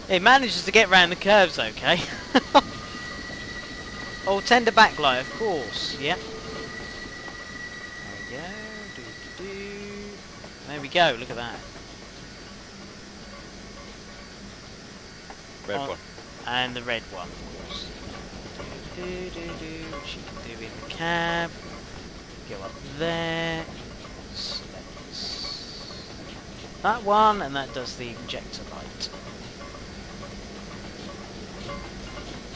It manages to get round the curves okay. Oh, tender backlight, of course, yeah. There we go, There we go, look at that. Red one. And the red one, of course. Which you can do in the cab. Go up there. Select that one, and that does the injector light.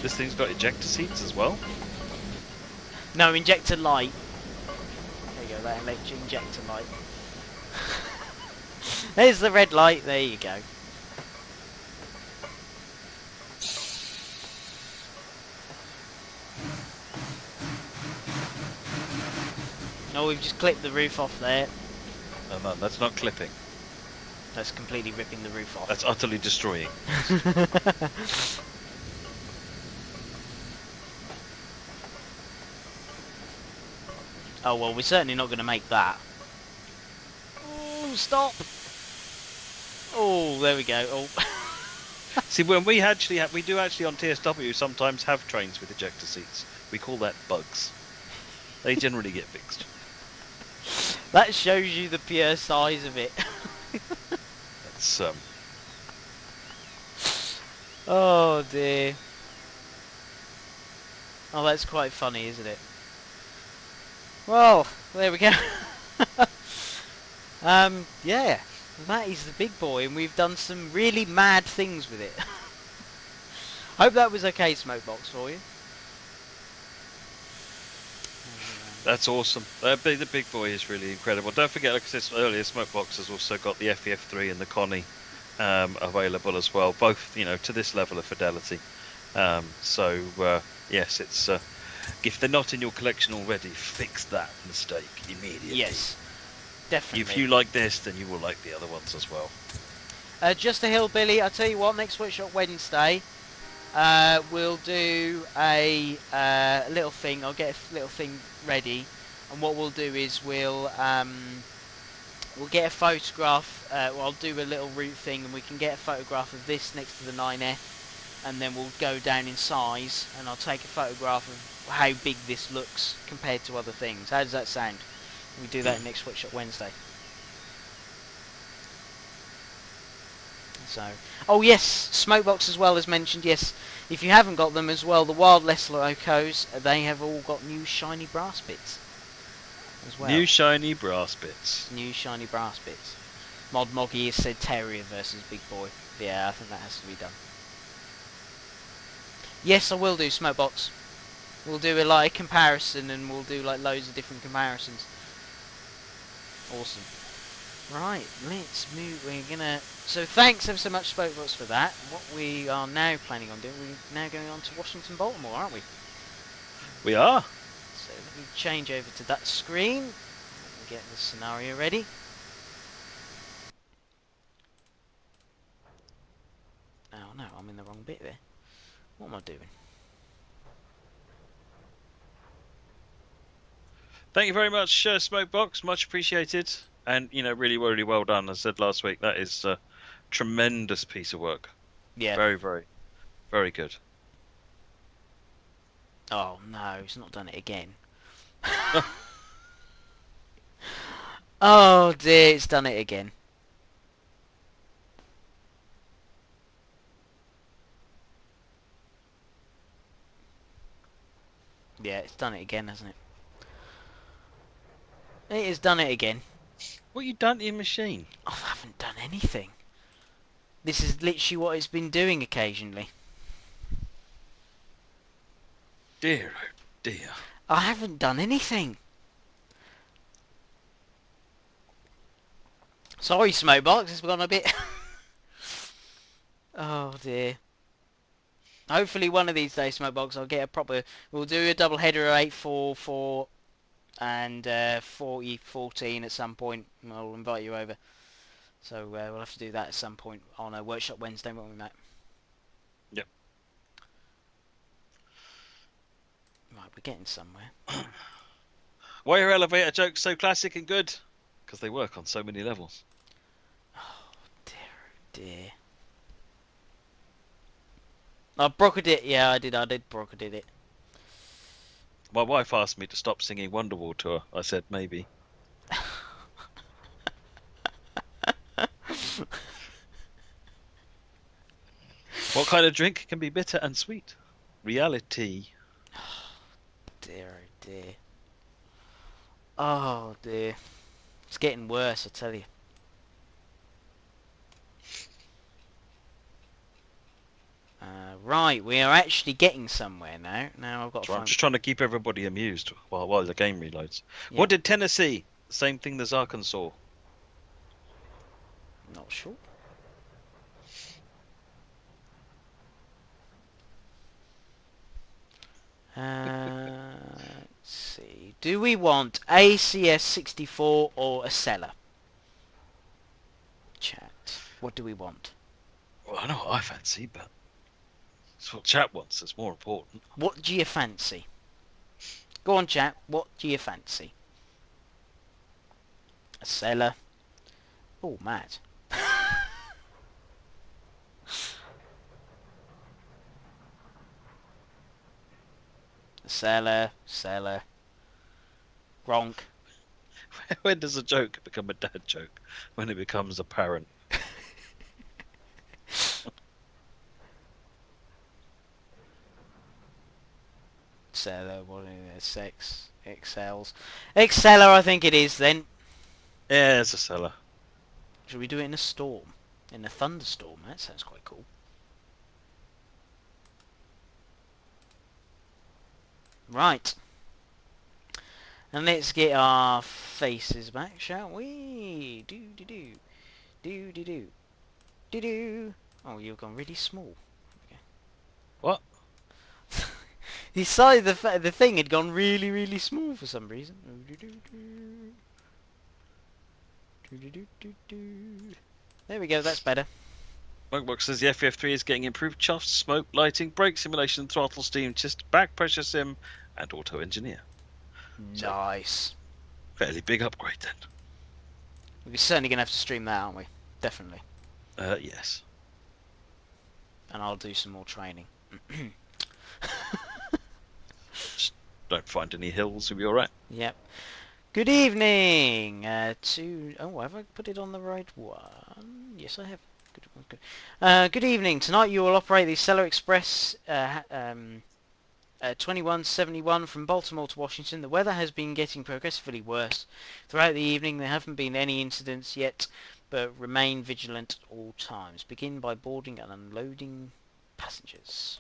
This thing's got ejector seats as well. No, injector light. There you go, that electric injector light. There's the red light, there you go. Oh, we've just clipped the roof off there. No, that's not clipping. That's completely ripping the roof off. That's utterly destroying. Oh well, we're certainly not going to make that. Oh, stop! Oh, there we go. Oh. See, when we do actually on TSW sometimes have trains with ejector seats. We call that bugs. They generally get fixed. That shows you the pure size of it. That's Oh dear. Oh, that's quite funny, isn't it? Well, there we go. Yeah, that is the big boy, and we've done some really mad things with it. Hope that was okay, Smokebox, for you. That's awesome. The big boy is really incredible. Don't forget, like I said earlier, Smokebox has also got the FEF3 and the Connie available as well, both to this level of fidelity. Yes, it's if they're not in your collection already, fix that mistake immediately. Yes, definitely. If you like this, then you will like the other ones as well. Just a hillbilly. I'll tell you what. Next workshop Wednesday, we'll do a little thing. I'll get a little thing ready, and what we'll do is we'll get a photograph. I'll do a little route thing, and we can get a photograph of this next to the 9F, and then we'll go down in size, and I'll take a photograph of how big this looks compared to other things. How does that sound? We do that next workshop Wednesday. So, oh yes, Smokebox as well as mentioned. Yes, if you haven't got them as well, the Wild Locos, they have all got new shiny brass bits as well. New shiny brass bits. New shiny brass bits. Mod Moggy has said Terrier versus Big Boy. Yeah, I think that has to be done. Yes, I will do Smokebox. We'll do a comparison, and we'll do like loads of different comparisons. Awesome. Right, let's move. We're gonna. So thanks ever so much, Smokebox, for that. What we are now planning on doing, we're now going on to Washington, Baltimore, aren't we? We are. So let me change over to that screen. Let me get the scenario ready. Oh no, I'm in the wrong bit there. What am I doing? Thank you very much, Smokebox. Much appreciated. And, really, really well done. As I said last week, that is a tremendous piece of work. Yeah. Very, very, very good. Oh no, he's not done it again. Oh dear, it's done it again. Yeah, it's done it again, hasn't it? It has done it again. What you done to your machine? I haven't done anything. This is literally what it's been doing occasionally. Dear, oh dear. I haven't done anything. Sorry, Smokebox, it's gone a bit... Oh dear. Hopefully one of these days, Smokebox, I'll get a proper... We'll do a double header of 844 and 4014 at some point. I'll invite you over. So we'll have to do that at some point on a Workshop Wednesday, won't we, Matt? Yep. Right, we're getting somewhere. Why are elevator jokes so classic and good? Because they work on so many levels. Oh dear. I brocketed it. Yeah, I did brocketed it. My wife asked me to stop singing Wonderwall to her. I said maybe. What kind of drink can be bitter and sweet? Reality. Dear, oh dear. Oh dear. It's getting worse, I tell you. Right, we are actually getting somewhere now. Now I've got to I'm find... just trying to keep everybody amused while the game reloads. Yeah. What did Tennessee? Same thing as Arkansas. Not sure. Let's see. Do we want ACS 64 or a cellar? Chat. What do we want? Well, I know what I fancy, but it's what chat wants that's more important. What do you fancy? Go on, chat. What do you fancy? A seller. Oh, Matt. A seller. Seller. Gronk. When does a joke become a dad joke? When it becomes apparent. Seller. What is it? Sex. Excels. Exceller, I think it is then. Yeah, it's a seller. Should we do it in a storm? In a thunderstorm? That sounds quite cool. Right. And let's get our faces back, shall we? Do-do-do. Do-do-do. Do-do. Oh, you've gone really small. Okay. What? Decided the thing had gone really, really small for some reason. There we go, that's better. Smokebox says the FF3 is getting improved chuffs, smoke, lighting, brake simulation, throttle, steam, just back pressure sim, and auto engineer. Nice. Fairly big upgrade then. We're certainly going to have to stream that, aren't we? Definitely. Yes. And I'll do some more training. Just don't find any hills, you'll be alright. Yep. Good evening Oh, have I put it on the right one? Yes, I have. Good. Good evening. Tonight you will operate the Cellar Express 2171 from Baltimore to Washington. The weather has been getting progressively worse throughout the evening. There haven't been any incidents yet, but remain vigilant at all times. Begin by boarding and unloading passengers.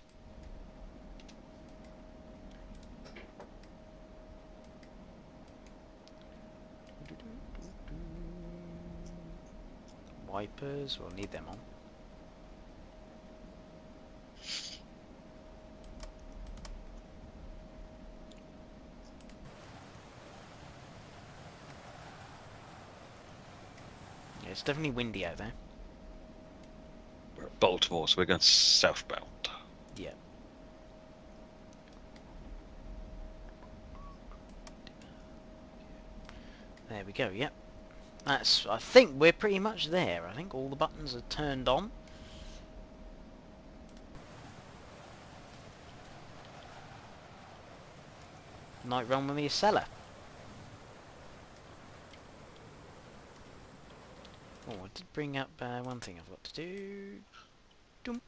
Wipers, we'll need them on. Yeah, it's definitely windy out there. We're at Baltimore, so we're going southbound. Yeah. There we go, yep. I think we're pretty much there. I think all the buttons are turned on. Night run with me a seller. Oh, I did bring up one thing I've got to do. Dump.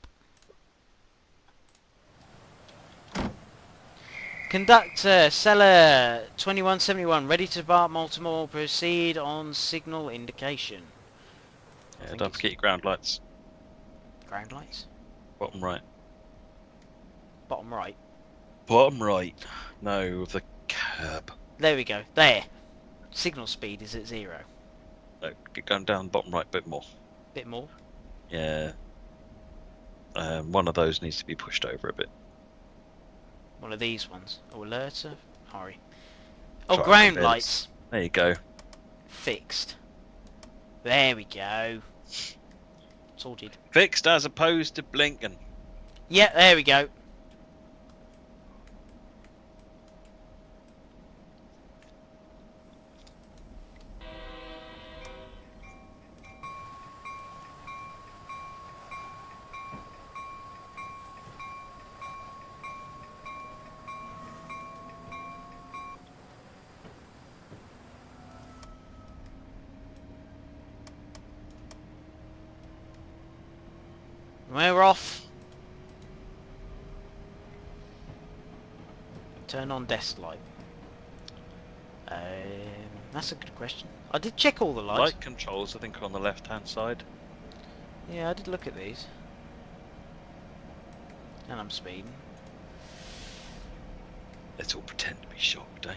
Conductor, seller 2171, ready to depart Baltimore, proceed on signal indication. Yeah, don't forget your ground lights. Ground lights? Bottom right. Bottom right. Bottom right. No, of the curb. There we go. There. Signal speed is at 0. No, get going down bottom right a bit more. Bit more. Yeah. One of those needs to be pushed over a bit. One of these ones. Oh, alerter. Hurry. Oh, Try ground and lights. There you go. Fixed. There we go. Sorted. Fixed as opposed to blinking. Yeah, there we go. We're off. Turn on desk light. That's a good question. I did check all the lights. Light controls, I think, are on the left-hand side. Yeah, I did look at these. And I'm speeding. Let's all pretend to be shocked, eh?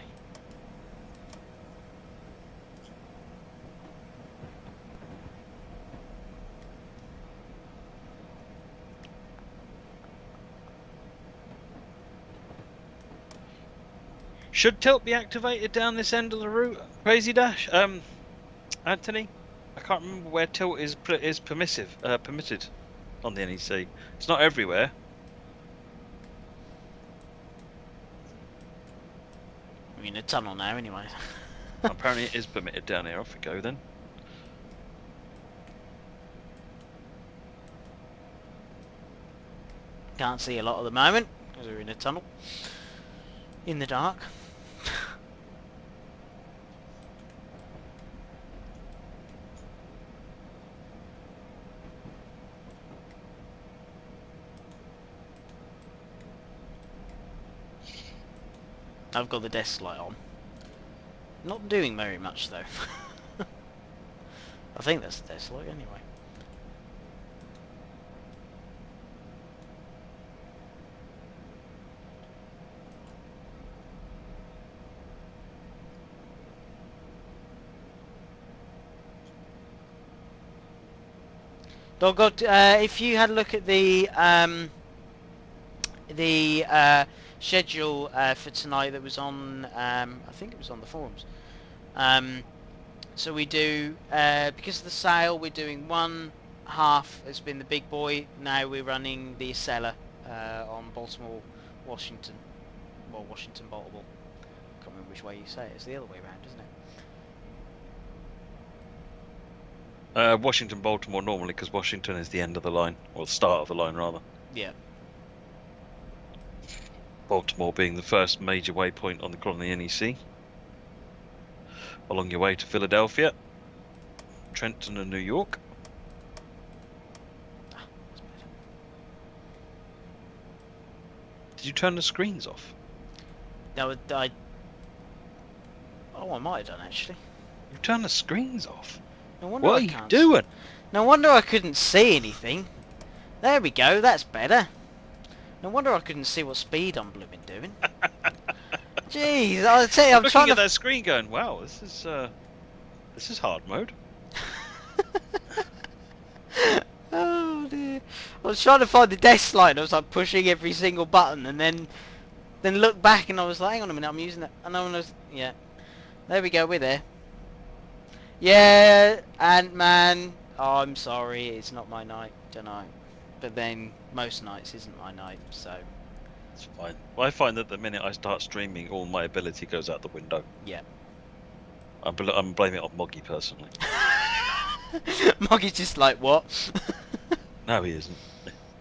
Should tilt be activated down this end of the route? Crazy Dash? Anthony? I can't remember where tilt is permitted on the NEC. It's not everywhere. We're in a tunnel now, anyway. Apparently it is permitted down here. Off we go then. Can't see a lot at the moment because we're in a tunnel in the dark. I've got the desk light on. Not doing very much though. I think that's the desk light anyway. Dog, if you had a look at the schedule for tonight that was on, I think it was on the forums. So we do, because of the sale, we're doing one half has been the big boy. Now we're running the Acela on Baltimore, Washington. Well, Washington, Baltimore. Can't remember which way you say it. It's the other way around, isn't it? Washington, Baltimore normally, because Washington is the end of the line, or the start of the line rather. Yeah. Baltimore being the first major waypoint on the NEC. Along your way to Philadelphia, Trenton and New York. Ah, that's better. Did you turn the screens off? No, oh, I might have done actually. You turned the screens off? No wonder What I are you can't. doing? No wonder I couldn't see anything. There we go, that's better. No wonder I couldn't see what speed I'm blooming doing. Jeez, I'll tell you, I'm looking trying at to... that screen going, wow, this is hard mode. Oh dear. I was trying to find the desk light and I was like pushing every single button and then look back and I was like, hang on a minute, I'm using that. And I was, yeah. There we go, we're there. Yeah, Ant-Man. Oh, I'm sorry, it's not my night tonight. But then, most nights isn't my night, so... It's fine. Well, I find that the minute I start streaming, all my ability goes out the window. Yeah. I'm blaming it on Moggy personally. Moggy's just like, what? No, he isn't.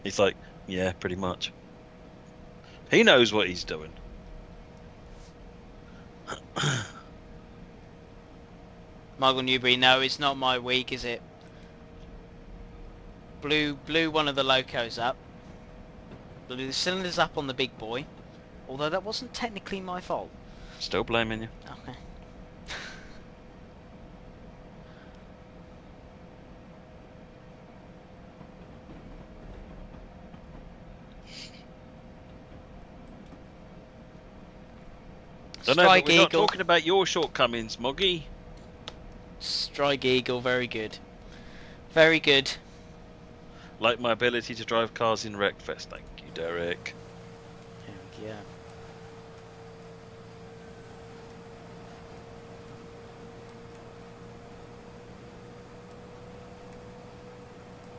He's like, yeah, pretty much. He knows what he's doing. Michael Newbury, no, it's not my week, is it? Blew one of the locos up. Blew the cylinders up on the big boy. Although that wasn't technically my fault. Still blaming you. Okay. Don't know, but we're not Eagle. talking about your shortcomings, Moggy. Strike Eagle, very good. Very good. Like my ability to drive cars in Wreckfest. Thank you, Derek. Heck yeah.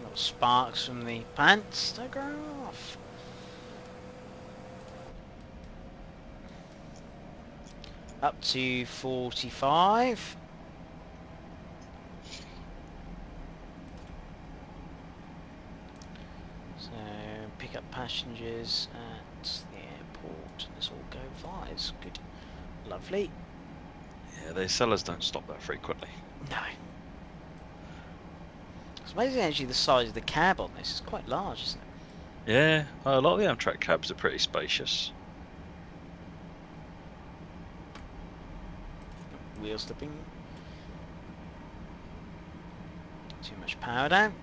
Little sparks from the pantograph. Up to 45. So pick up passengers at the airport. Let's all go via. Good. Lovely. Yeah, the sellers don't stop that frequently. No. It's amazing actually the size of the cab on this. It's quite large, isn't it? Yeah, a lot of the Amtrak cabs are pretty spacious. Wheel slipping. Too much power down.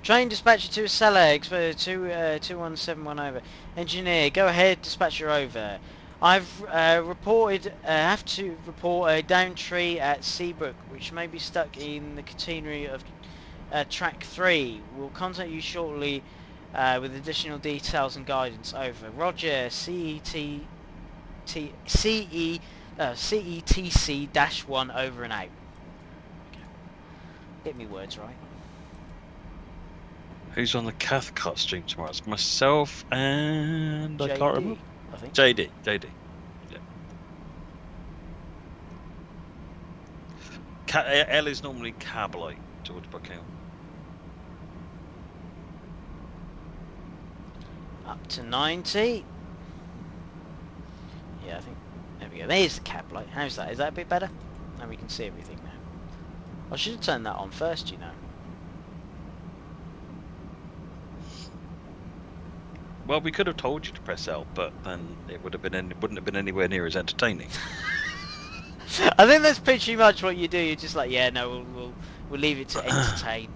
Train dispatcher to Acela, 2171 over. Engineer, go ahead, dispatcher over. I've have to report a down tree at Seabrook, which may be stuck in the catenary of track 3. We'll contact you shortly with additional details and guidance. Over. Roger. CET CETC-1 over and out. Get me words right. Who's on the Cathcart stream tomorrow? It's myself and I can't remember. I think. JD. Yeah. L is normally Cablite, George Buckingham. Up to 90. Yeah, I think. There we go. There's the cap light. How's that? Is that a bit better? Now we can see everything now. I should have turned that on first, you know. Well, we could have told you to press L, but then it wouldn't have been anywhere near as entertaining. I think that's pretty much what you do. You're just like, yeah, no, we'll leave it to entertain.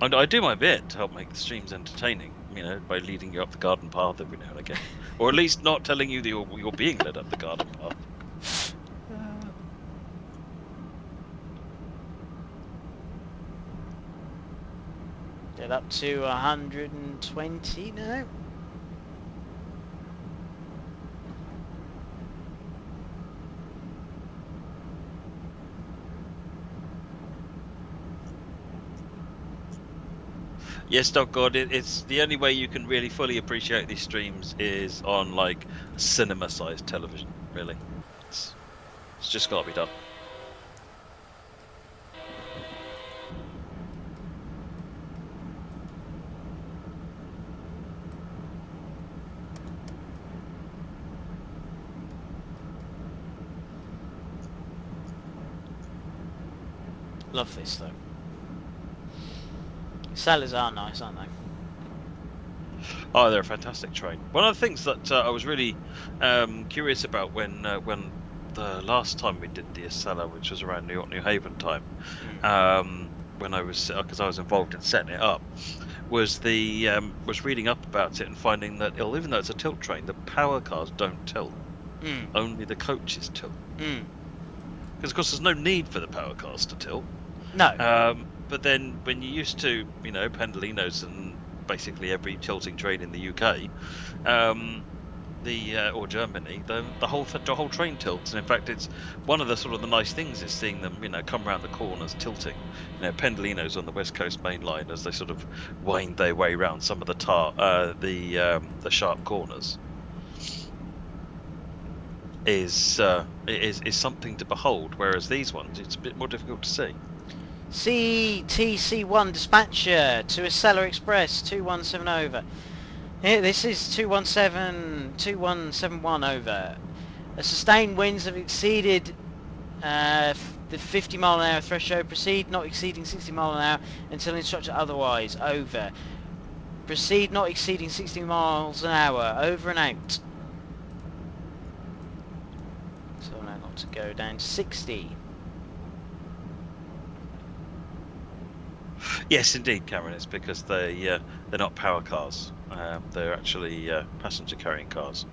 I do my bit to help make the streams entertaining, you know, by leading you up the garden path every now and again, or at least not telling you that you're being led up the garden path. Get up to 120 now. Yes, Dog God, it's the only way you can really fully appreciate these streams is on like cinema-sized television. Really, it's just got to be done. Love this though. Sellers are nice, aren't they? Oh, they're a fantastic train. One of the things that I was really curious about when the last time we did the Acela, which was around New York, New Haven time, when I was because I was involved in setting it up, was reading up about it and finding that even though it's a tilt train, the power cars don't tilt. Only the coaches tilt. Because of course there's no need for the power cars to tilt. No. But then when you're used to, you know, Pendolinos and basically every tilting train in the UK, or Germany, the whole train tilts. And in fact, it's one of the sort of the nice things is seeing them, you know, come around the corners tilting. You know, Pendolinos on the West Coast Main Line as they sort of wind their way around some of the sharp corners. Is something to behold, whereas these ones it's a bit more difficult to see. CTC1 dispatcher to Acela Express 217 over. Here, this is 2171 over. Sustained winds have exceeded the 50 mile an hour threshold. Proceed not exceeding 60 mile an hour until instructed otherwise. Over. Proceed not exceeding 60 miles an hour. Over and out. So now got to go down to 60. Yes, indeed, Cameron. It's because they're not power cars. They're actually passenger carrying cars.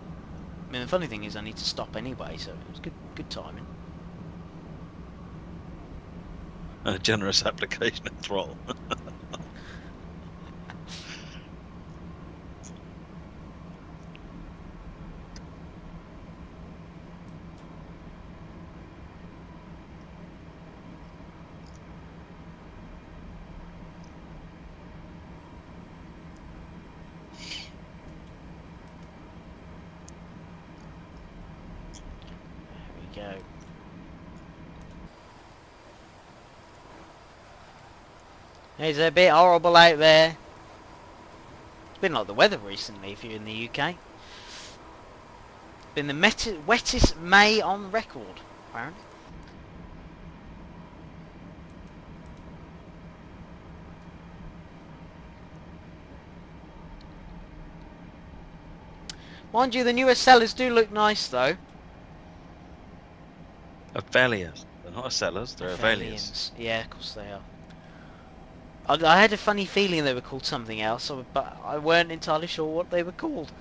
I mean, the funny thing is, I need to stop anyway, so it was good timing. And a generous application of throttle. Go. It's a bit horrible out there. It's been like the weather recently if you're in the UK. It's been the wettest May on record, apparently. Mind you, the newer sellers do look nice though. Avelias. They're not Acelas, they're Avelias. Yeah, of course they are. I had a funny feeling they were called something else, but I weren't entirely sure what they were called.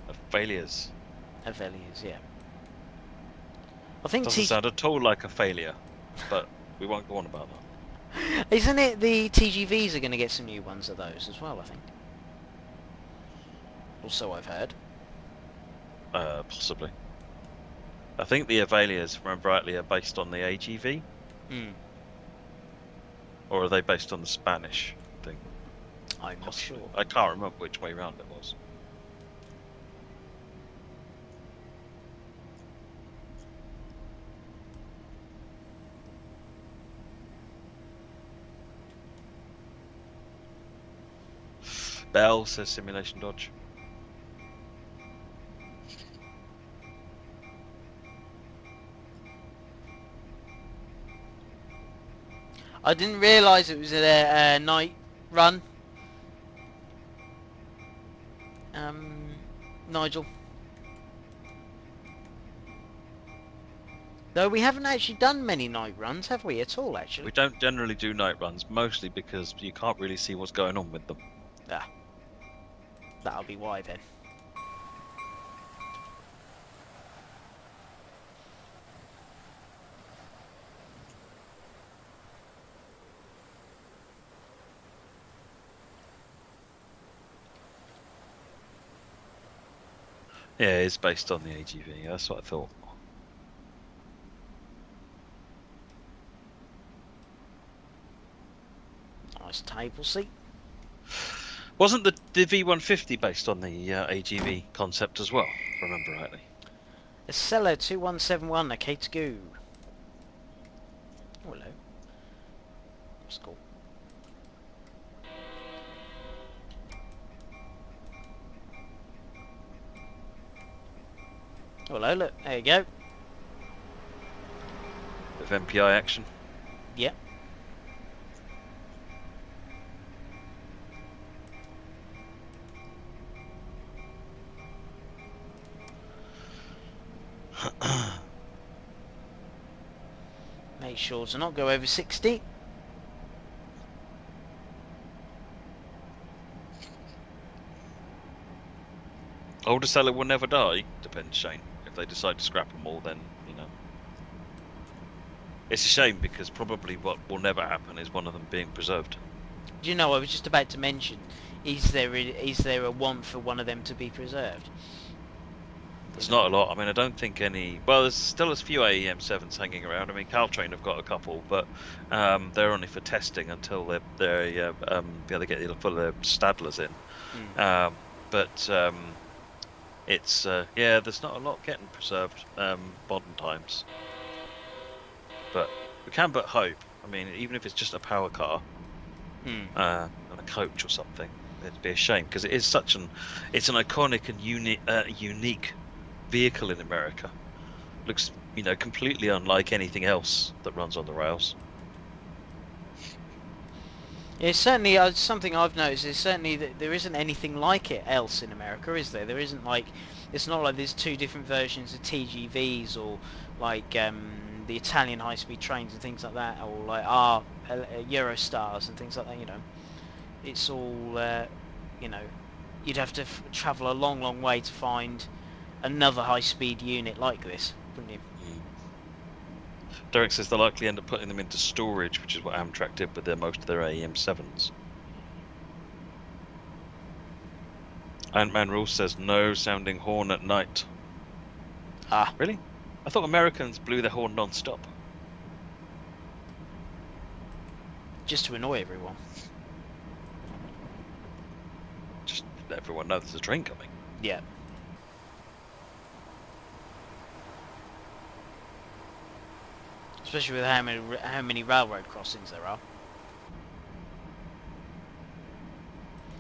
Avelias. Avelias, yeah. I think Doesn't sound at all like a failure, but we won't go on about that. Isn't it the TGVs are going to get some new ones of those as well, I think? Also, I've heard. Possibly. I think the Avalias, if I remember rightly, are based on the AGV, Hmm. or are they based on the Spanish thing? I'm not Possibly. sure. I can't remember which way round it was. Bell says Simulation Dodge. I didn't realise it was a night run. Nigel. Though we haven't actually done many night runs, have we, at all, actually? We don't generally do night runs, mostly because you can't really see what's going on with them. Ah. That'll be why, then. Yeah, it's based on the AGV, that's what I thought. Nice table seat. Wasn't the V150 based on the AGV concept as well, if I remember rightly? Acela 2171, okay to go. Oh, hello. That's cool. Oh, hello, look, there you go. Bit of MPI action. Yep. Make sure to not go over 60. Older seller will never die. Depends, Shane. If they decide to scrap them all, then, you know. It's a shame because probably what will never happen is one of them being preserved. Do you know, I was just about to mention, is there a want for one of them to be preserved? There's not a lot. I mean, I don't think any... Well, there's still a few AEM7s hanging around. I mean, Caltrain have got a couple, but they're only for testing until they get full of their Stadlers in. It's there's not a lot getting preserved modern times. But we can but hope. I mean, even if it's just a power car and a coach or something, it'd be a shame because it is it's an iconic and unique vehicle in America. Looks, completely unlike anything else that runs on the rails. Yeah, certainly something I've noticed is certainly that there isn't anything like it else in America, is there? There isn't it's not like there's two different versions of TGVs or like the Italian high-speed trains and things like that, or like our Eurostars and things like that. It's all you'd have to travel a long, long way to find another high-speed unit like this, wouldn't you? Derek says they'll likely end up putting them into storage, which is what Amtrak did with most of their AEM7s. Ant-Man Rule says no sounding horn at night. Ah. Really? I thought Americans blew their horn non-stop. Just to annoy everyone. Just let everyone know there's a train coming. Yeah. Especially with how many railroad crossings there are.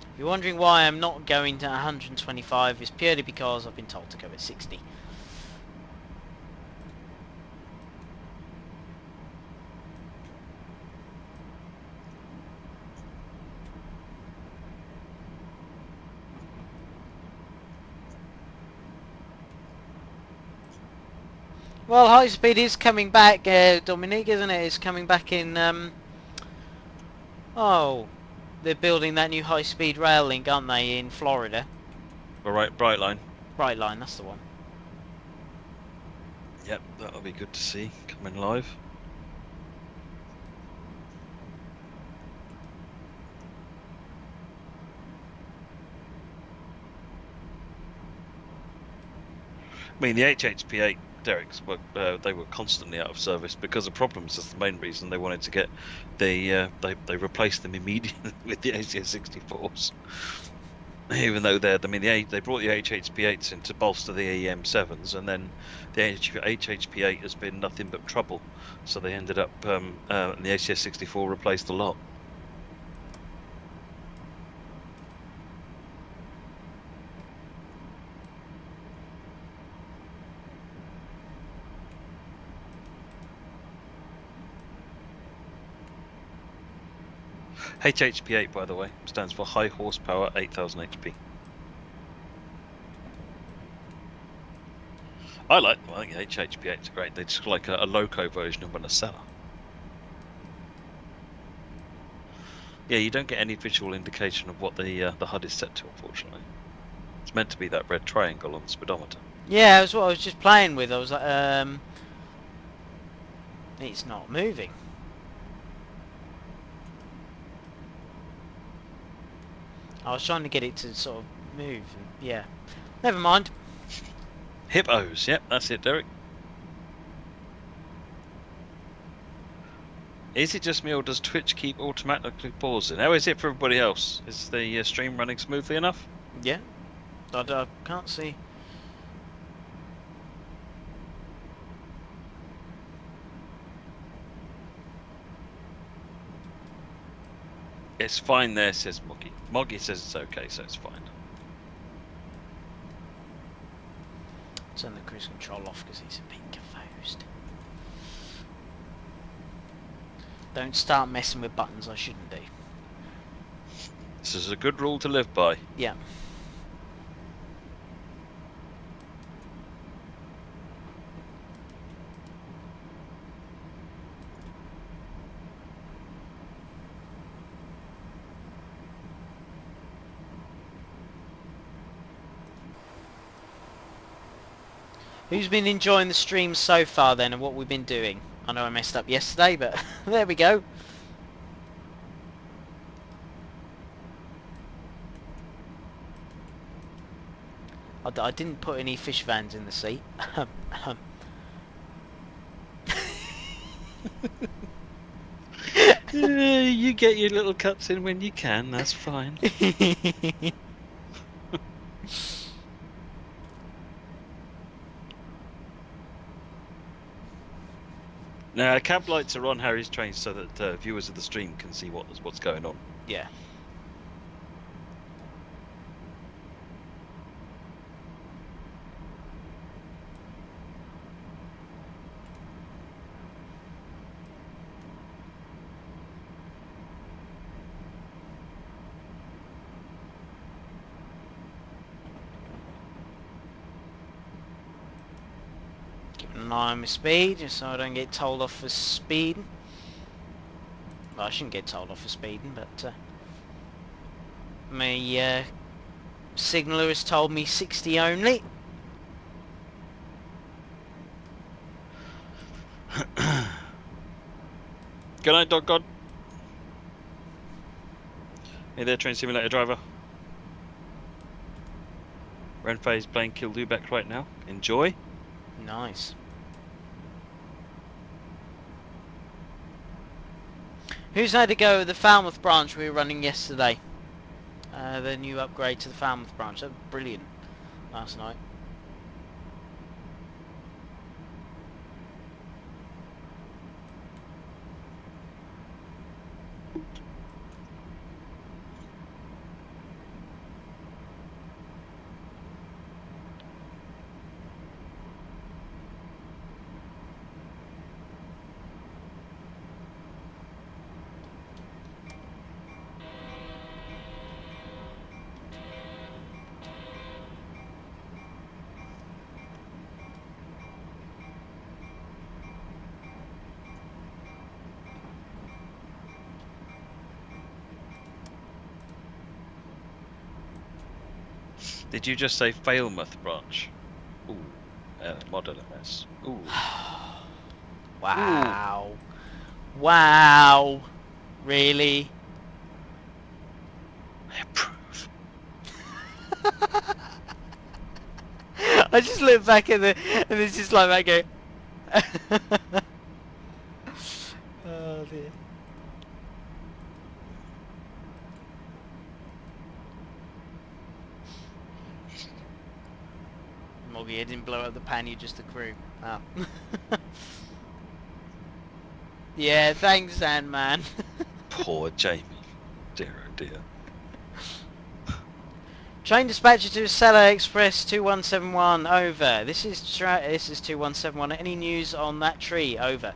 If you're wondering why I'm not going to 125, it's purely because I've been told to go at 60. Well, high speed is coming back, Dominique, isn't it? It's coming back in, they're building that new high speed rail link, aren't they, in Florida? All right, Brightline. Brightline, that's the one. Yep, that'll be good to see coming live. I mean, the HHP8 derricks they were constantly out of service because of problems. That's the main reason they wanted to get they replaced them immediately with the ACS64s. Even though they brought the HHP8s in to bolster the EM7s, and then the HHP8 has been nothing but trouble. So they ended up the ACS64 replaced a lot. HHP8, by the way, stands for High Horsepower 8000 HP. I think HHP8s are great. They're just like a loco version of an Acela. Yeah, you don't get any visual indication of what the HUD is set to, unfortunately. It's meant to be that red triangle on the speedometer. Yeah, that's what I was just playing with. I was like, it's not moving. I was trying to get it to sort of move. And, yeah, never mind. Hippos, yep, that's it, Derek. Is it just me, or does Twitch keep automatically pausing? How is it for everybody else? Is the stream running smoothly enough? Yeah, I can't see. It's fine there, says Moggy. Moggy says it's okay, so it's fine. Turn the cruise control off because he's a bit confused. Don't start messing with buttons I shouldn't do. This is a good rule to live by. Yeah. Who's been enjoying the stream so far then, and what we've been doing? I know I messed up yesterday, but there we go. I didn't put any fish vans in the sea. You get your little cuts in when you can, that's fine. Now, cab lights are on Harry's train so that viewers of the stream can see what's going on. Yeah. Keeping an eye on my speed, just so I don't get told off for speeding. Well, I shouldn't get told off for speeding, but my signaller has told me 60 only. Good night, Dog God. Hey there, Train Simulator driver. Renfei's playing Kill Lubeck right now. Enjoy. Nice. Who's had to go with the Falmouth branch we were running yesterday? The new upgrade to the Falmouth branch. That was brilliant last night. Did you just say Falmouth branch? Ooh, model MS. Ooh. Wow. Ooh. Wow. Really? I approve. I just look back at the, and it's just like that go. Oh dear. Moggy, I didn't blow up the pan, you just the crew. Oh. Yeah, thanks, Sandman. Poor Jamie. Dear oh dear. Train dispatcher to Seller Express 2171, over. This is 2171. Any news on that tree? Over.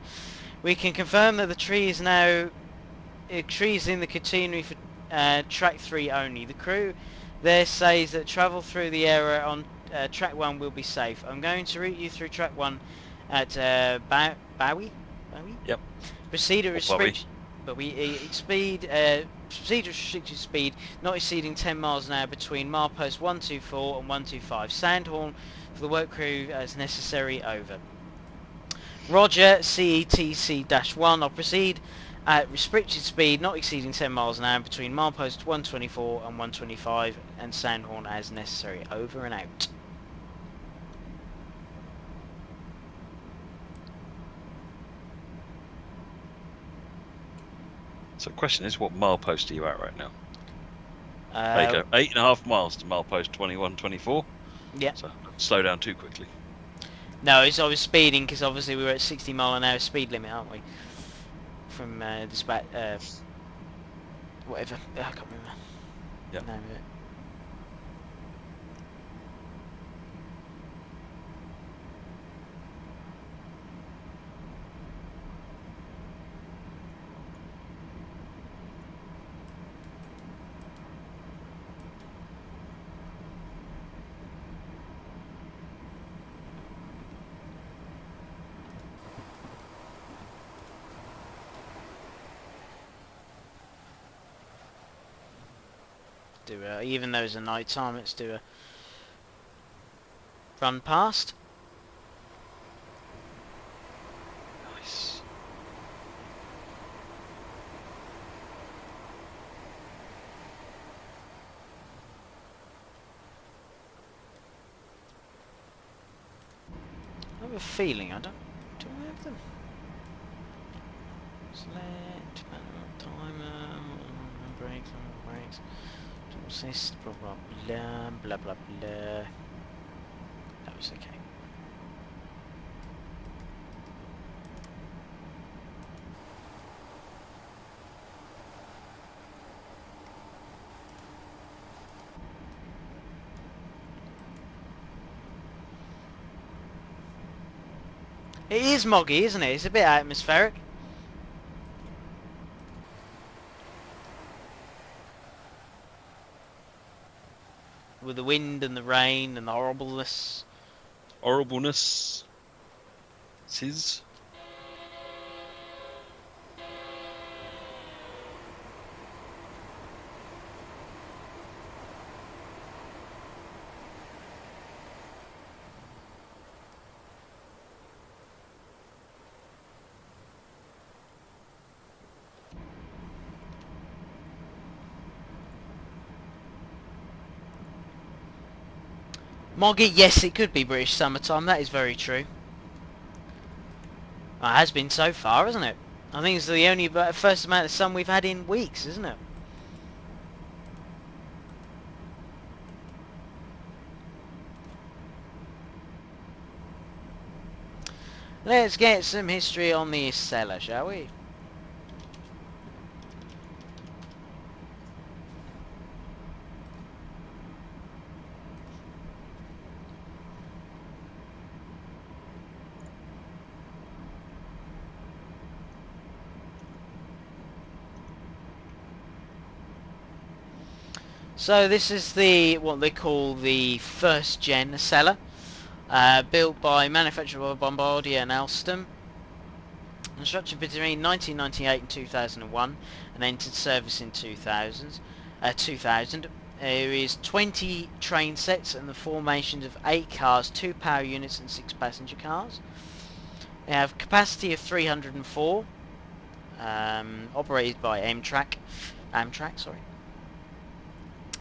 We can confirm that the tree is now... trees in the catenary for track 3 only. The crew there says that travel through the area on track 1 will be safe. I'm going to route you through track 1 at Bowie? Yep. Proceed at Or restriction... But we speed... proceed at restricted speed not exceeding 10 miles an hour between milepost 124 and 125. Sandhorn for the work crew as necessary, over. Roger, CETC-1. I'll proceed at restricted speed not exceeding 10 miles an hour between milepost 124 and 125 and Sandhorn as necessary, over and out. So the question is, what milepost are you at right now? There you go, 8.5 miles to milepost 2124. Yeah. So slow down too quickly. No, I was speeding because obviously we were at 60 mile an hour speed limit, aren't we? From dispatch, whatever. I can't remember. Yeah. No, even though it's a night time, let's do a run past. Nice. I have a feeling do I have them? Select, timer, brakes, assist, blah blah blah, blah blah blah. That was okay. It is moggy, isn't it? It's a bit atmospheric. With the wind and the rain and the horribleness. Horribleness. Tis. Moggy, yes, it could be British summertime. That is very true. Well, it has been so far, hasn't it? I think it's the only first amount of sun we've had in weeks, isn't it? Let's get some history on the Isella, shall we? So this is what they call the first gen Isella, built by manufacturer by Bombardier and Alstom. Constructed between 1998 and 2001 and entered service in 2000. There is 20 train sets and the formations of 8 cars, 2 power units and 6 passenger cars. They have capacity of 304, operated by Amtrak, sorry.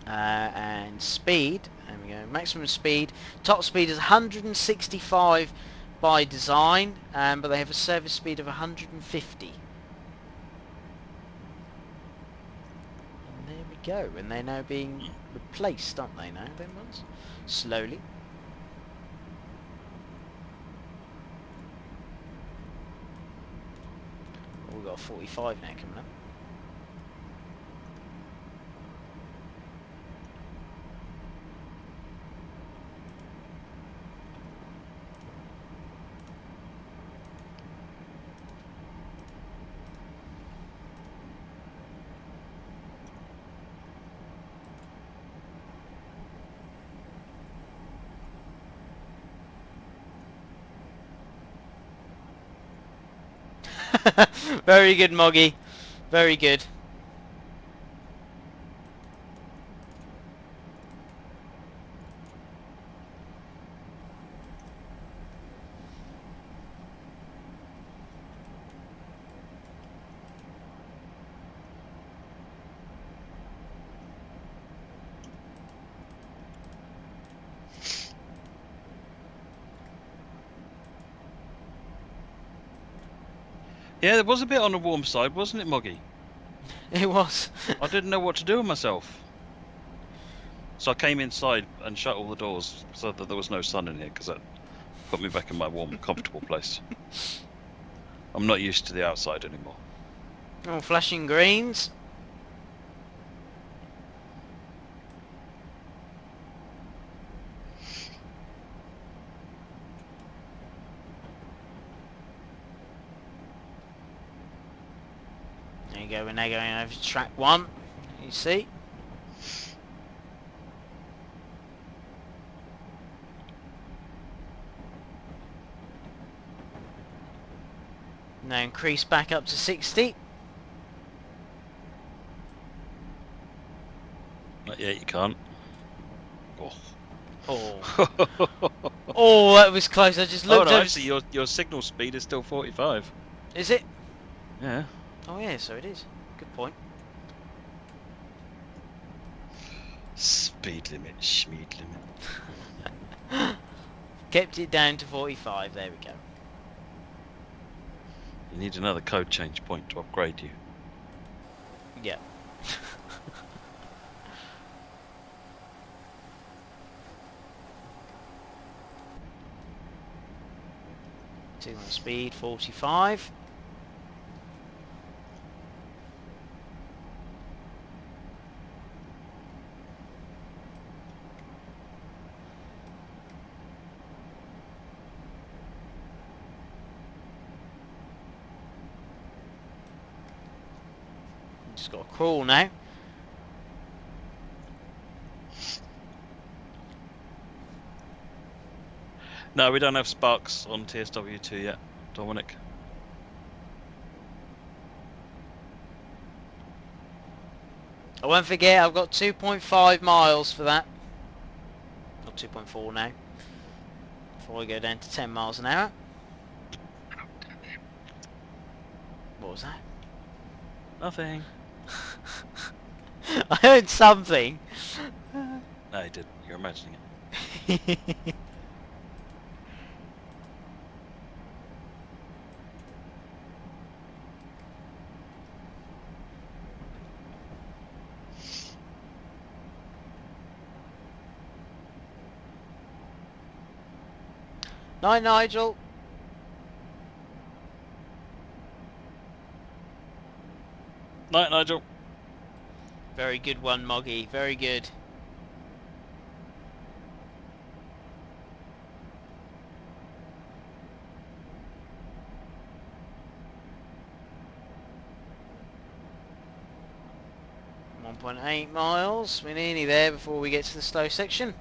And speed, we go. Maximum speed. Top speed is 165 by design, but they have a service speed of 150. And there we go. And they're now being replaced, aren't they now, them ones? Slowly. Oh, we've got a 45 now coming up. Very good, Moggy. Very good. Yeah, there was a bit on the warm side, wasn't it, Moggy? It was. I didn't know what to do with myself. So I came inside and shut all the doors so that there was no sun in here, because that put me back in my warm, comfortable place. I'm not used to the outside anymore. Oh, flashing greens. There you go, we're now going over to track 1. You see? Now increase back up to 60. Not yet, you can't. Oh. Oh, that was close. I just looked no, over. actually, your signal speed is still 45. Is it? Yeah. Oh yeah, so it is. Good point. Speed limit, schmeed limit. Kept it down to 45. There we go. You need another code change point to upgrade you. Yeah. 2 on speed, 45. Just got to crawl now. No, we don't have sparks on TSW2 yet, Dominic. I won't forget, I've got 2.5 miles for that. Or 2.4 now. Before I go down to 10 miles an hour. What was that? Nothing. I heard something. No, you didn't. You're imagining it. Night, Nigel. Night, Nigel. Very good one, Moggy. Very good. .8 miles. We're nearly there before we get to the slow section.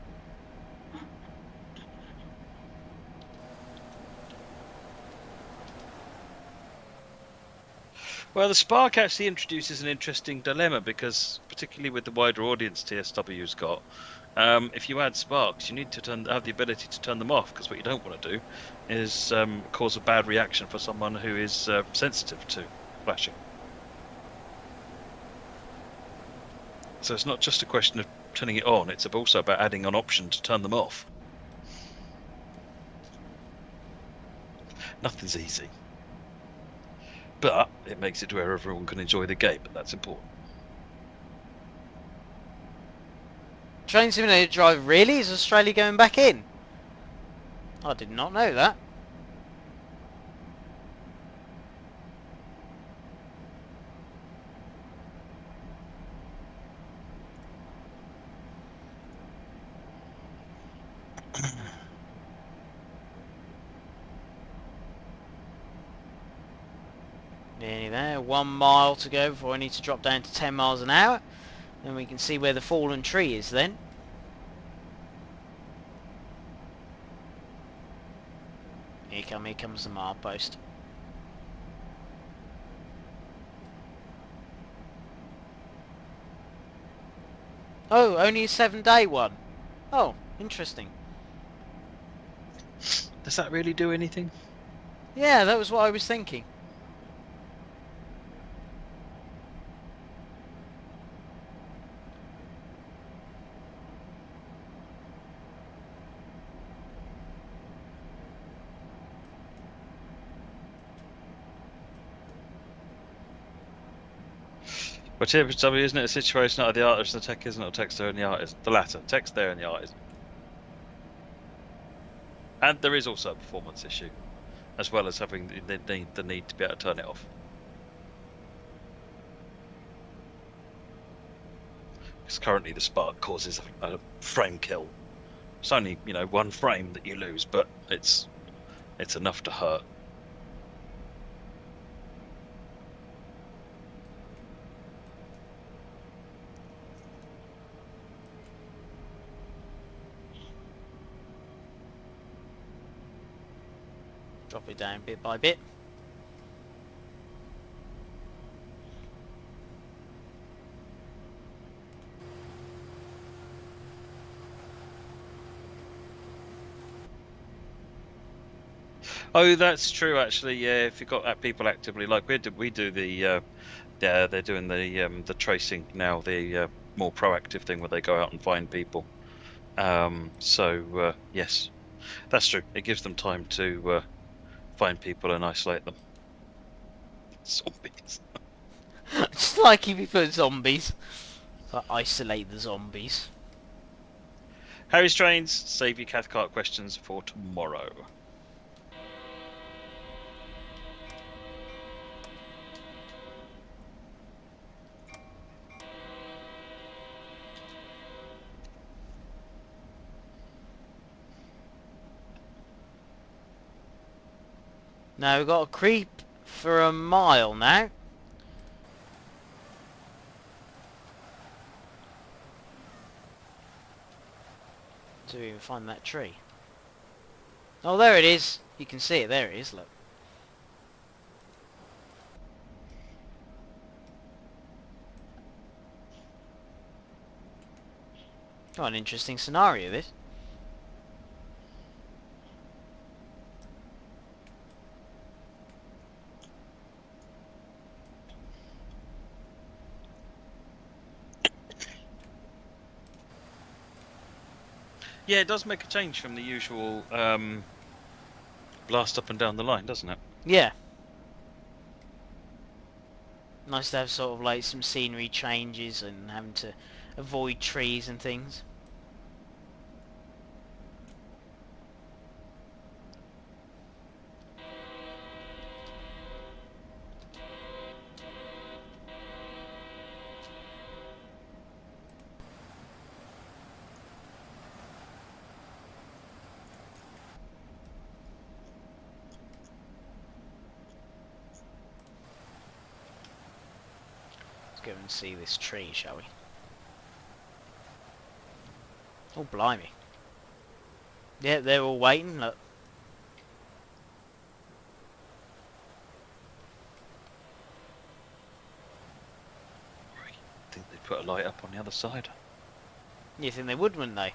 Well, the Spark actually introduces an interesting dilemma because, particularly with the wider audience TSW's got, if you add sparks, you need to have the ability to turn them off, because what you don't want to do is cause a bad reaction for someone who is sensitive to flashing. So it's not just a question of turning it on. It's also about adding an option to turn them off. Nothing's easy. But it makes it to where everyone can enjoy the game, and that's important. Train Simulator Drive, really? Is Australia going back in? I did not know that. Nearly there. 1 mile to go before I need to drop down to 10 miles an hour. Then we can see where the fallen tree is then. Here comes the milepost. Oh, only a 7-day one. Oh, interesting. Does that really do anything? Yeah, that was what I was thinking. But TFW, isn't it a situation out of the artist and the tech isn't, or text there and the artist? The latter, text there and the artist. And there is also a performance issue, as well as having the need to be able to turn it off. Because currently the spark causes a frame kill. It's only, you know, 1 frame that you lose, but it's enough to hurt. Drop it down bit by bit. Oh, that's true. Actually, yeah. If you've got people actively, like we do the, yeah, they're doing the tracing now, the more proactive thing where they go out and find people. So yes, that's true. It gives them time to find people and isolate them. Zombies. Just like if you put zombies. So isolate the zombies. Harry's Trains, save your Cathcart questions for tomorrow. Now we've got a creep for a mile now. To even find that tree. Oh, there it is. You can see it. There it is. Look. Oh, an interesting scenario, this. Yeah, it does make a change from the usual blast up and down the line, doesn't it? Yeah. Nice to have sort of like some scenery changes and having to avoid trees and things. Let's go and see this tree, shall we? Oh, blimey. Yeah, they're all waiting, look. I think they'd put a light up on the other side. You think they would, wouldn't they?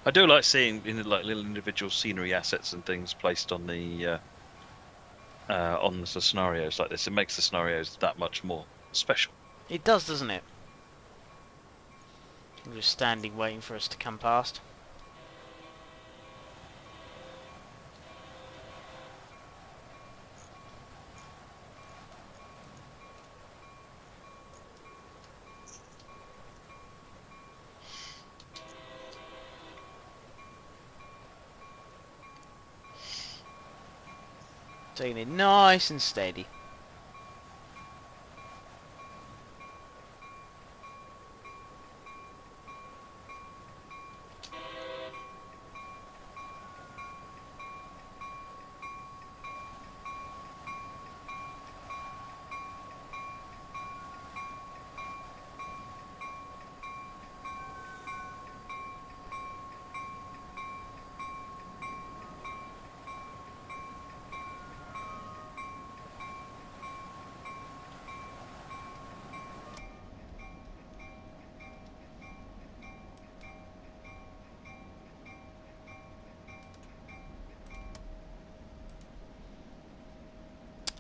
I do like seeing like little individual scenery assets and things placed on the scenarios like this. It makes the scenarios that much more special. It does, doesn't it? I'm just standing waiting for us to come past. Taking it nice and steady.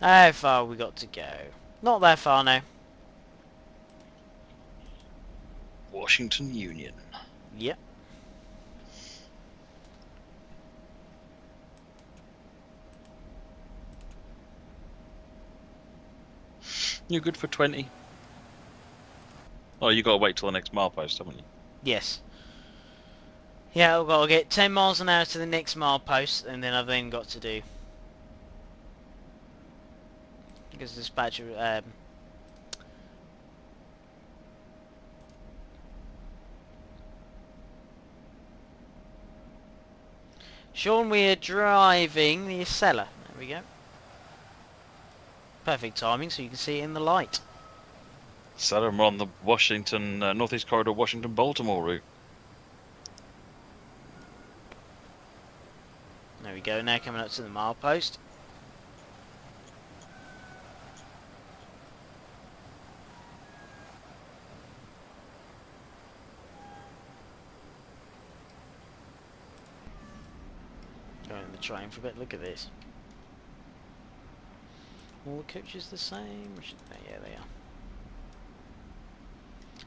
How far we got to go? Not that far now. Washington Union. Yep. You're good for 20. Oh, you got to wait till the next milepost, haven't you? Yes. Yeah, I've got to get 10 miles an hour to the next milepost, and then I've then got to do... Because dispatcher... Sean, we are driving the Acela. There we go. Perfect timing, so you can see it in the light. So we're on the Washington Northeast Corridor, Washington-Baltimore route. There we go, now coming up to the milepost. Going in the train for a bit, look at this. All the coaches the same? Yeah, they are.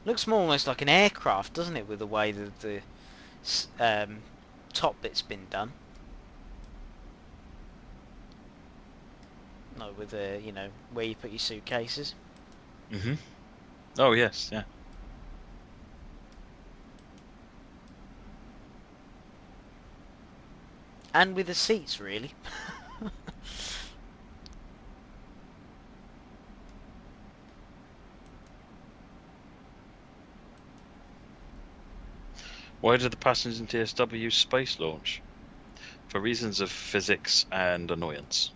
Looks more almost like an aircraft, doesn't it, with the way that the top bit's been done. No, with the, you know, where you put your suitcases. Mm-hmm. Oh, yes, yeah. And with the seats, really. Why did the passengers in TSW use space launch? For reasons of physics and annoyance.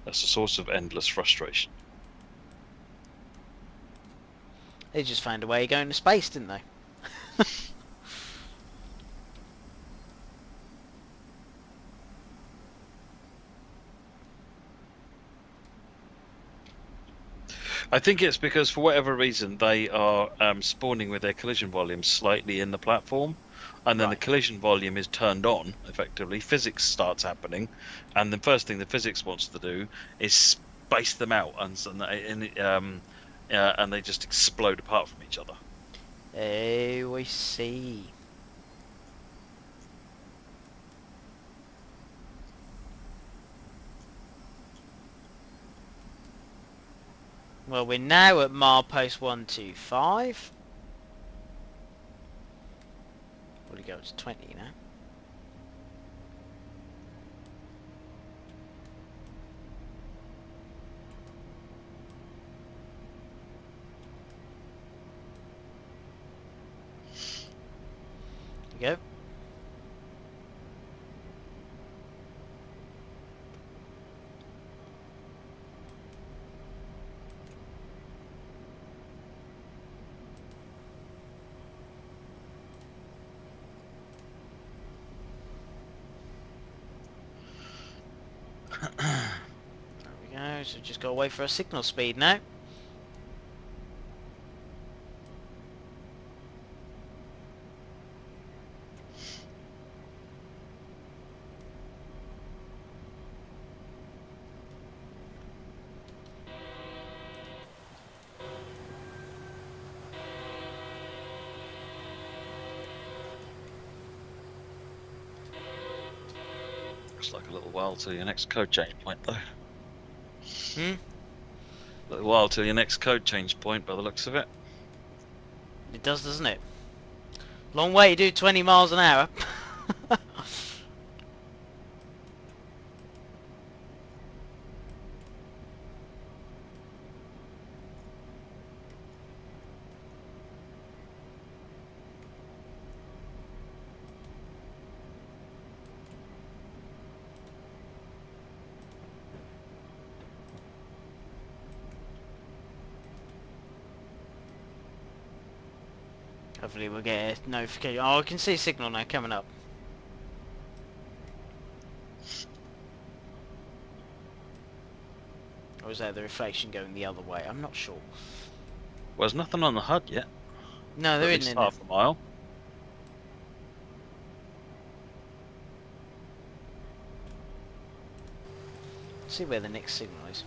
That's a source of endless frustration. They just found a way of going to space, didn't they? I think it's because, for whatever reason, they are spawning with their collision volume slightly in the platform, and then the collision volume is turned on, effectively. Physics starts happening, and the first thing the physics wants to do is space them out, and they just explode apart from each other. Oh, I see. Well, we're now at milepost 125. Will we go up to 20 now? There we go. There we go, so just gotta wait for a signal speed now. Looks like a little while till your next code change point, though. Hmm? A little while till your next code change point, by the looks of it. It does, doesn't it? Long way to do 20 miles an hour. Hopefully we'll get a notification. Oh, I can see a signal now coming up. Or is that the reflection going the other way? I'm not sure. Well, there's nothing on the HUD yet. No, there At isn't. least In there. half a mile. See where the next signal is.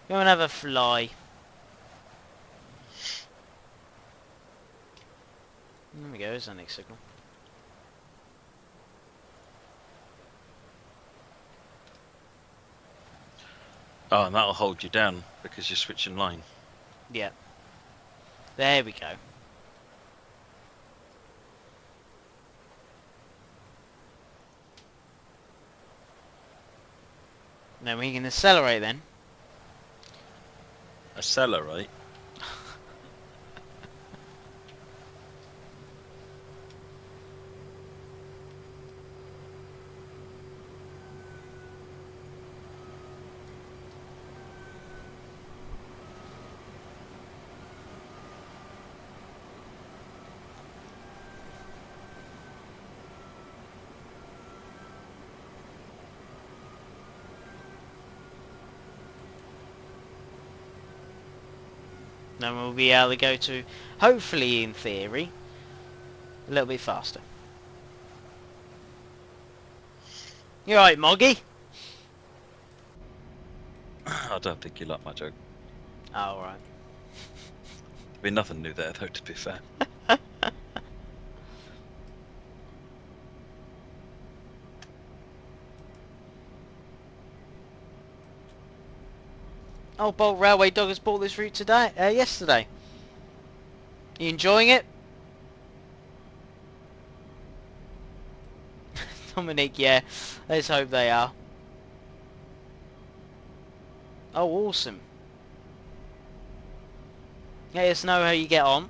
Go and have a fly. There we go, there's the next signal. Oh, and that'll hold you down because you're switching line. Yeah. There we go. Now we can accelerate then. Accelerate? Then we'll be able to go to, hopefully in theory, a little bit faster. You alright, Moggy? I don't think you like my joke. Oh, alright. There'll be nothing new there, though, to be fair. Oh, Bolt Railway Dog has bought this route today, yesterday. You enjoying it? Dominic, yeah. Let's hope they are. Oh, awesome. Let us know how you get on.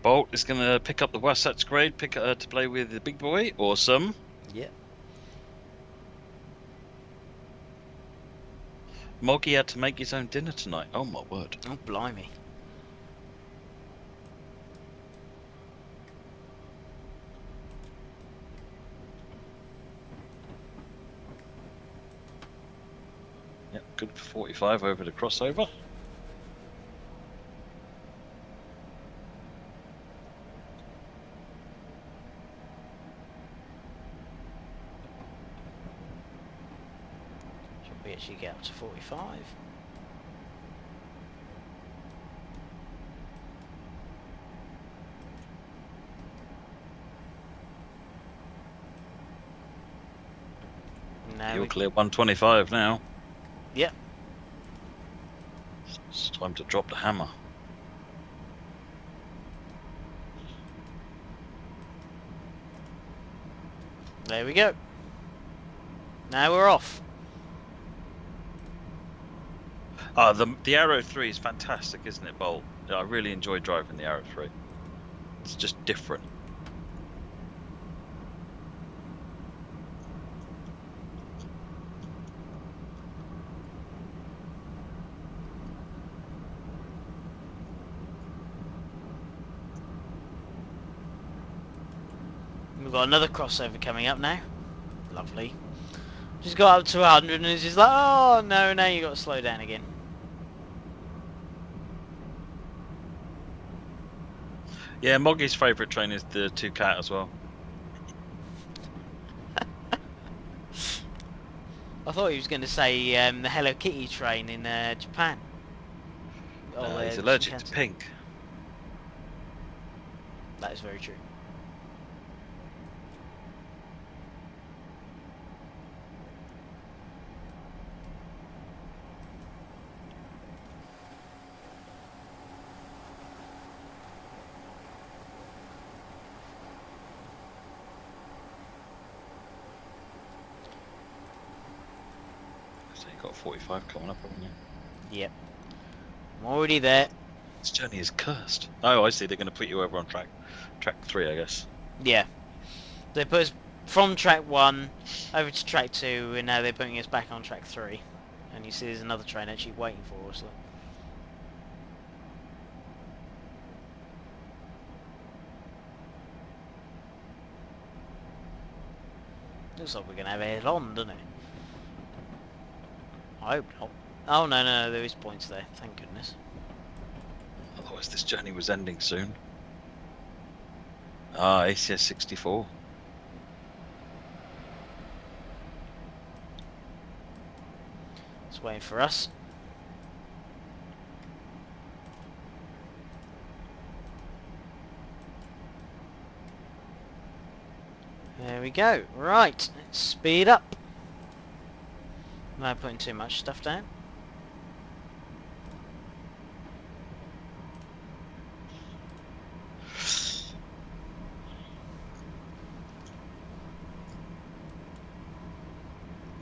Bolt is going to pick up the Wasatch grade, pick her to play with the big boy. Awesome. Yeah. Moggy had to make his own dinner tonight. Oh my word. Oh, blimey. Yep, good for 45 over the crossover. Should we actually get up to 45? No, You'll clear 125 now. Yep. It's time to drop the hammer. There we go. Now we're off. The Arrow 3 is fantastic, isn't it, Bolt? I really enjoy driving the Arrow 3. It's just different. We've got another crossover coming up now. Lovely. Just got up to 100 and it's just like, oh no, now you got to slow down again. Yeah, Moggy's favourite train is the 2Cat as well. I thought he was going to say the Hello Kitty train in Japan. He's allergic to pink. That is very true. So you've got 45 coming up, haven't you? Yep. I'm already there. This journey is cursed. Oh, I see. They're going to put you over on track 3, I guess. Yeah. They put us from track 1 over to track 2, and now they're putting us back on track 3. And you see there's another train actually waiting for us. Look. Looks like we're going to have it on, doesn't it? I hope not. Oh, no, there is points there. Thank goodness. Otherwise, this journey was ending soon. Ah, ACS 64. It's waiting for us. There we go. Right, let's speed up. Not putting too much stuff down.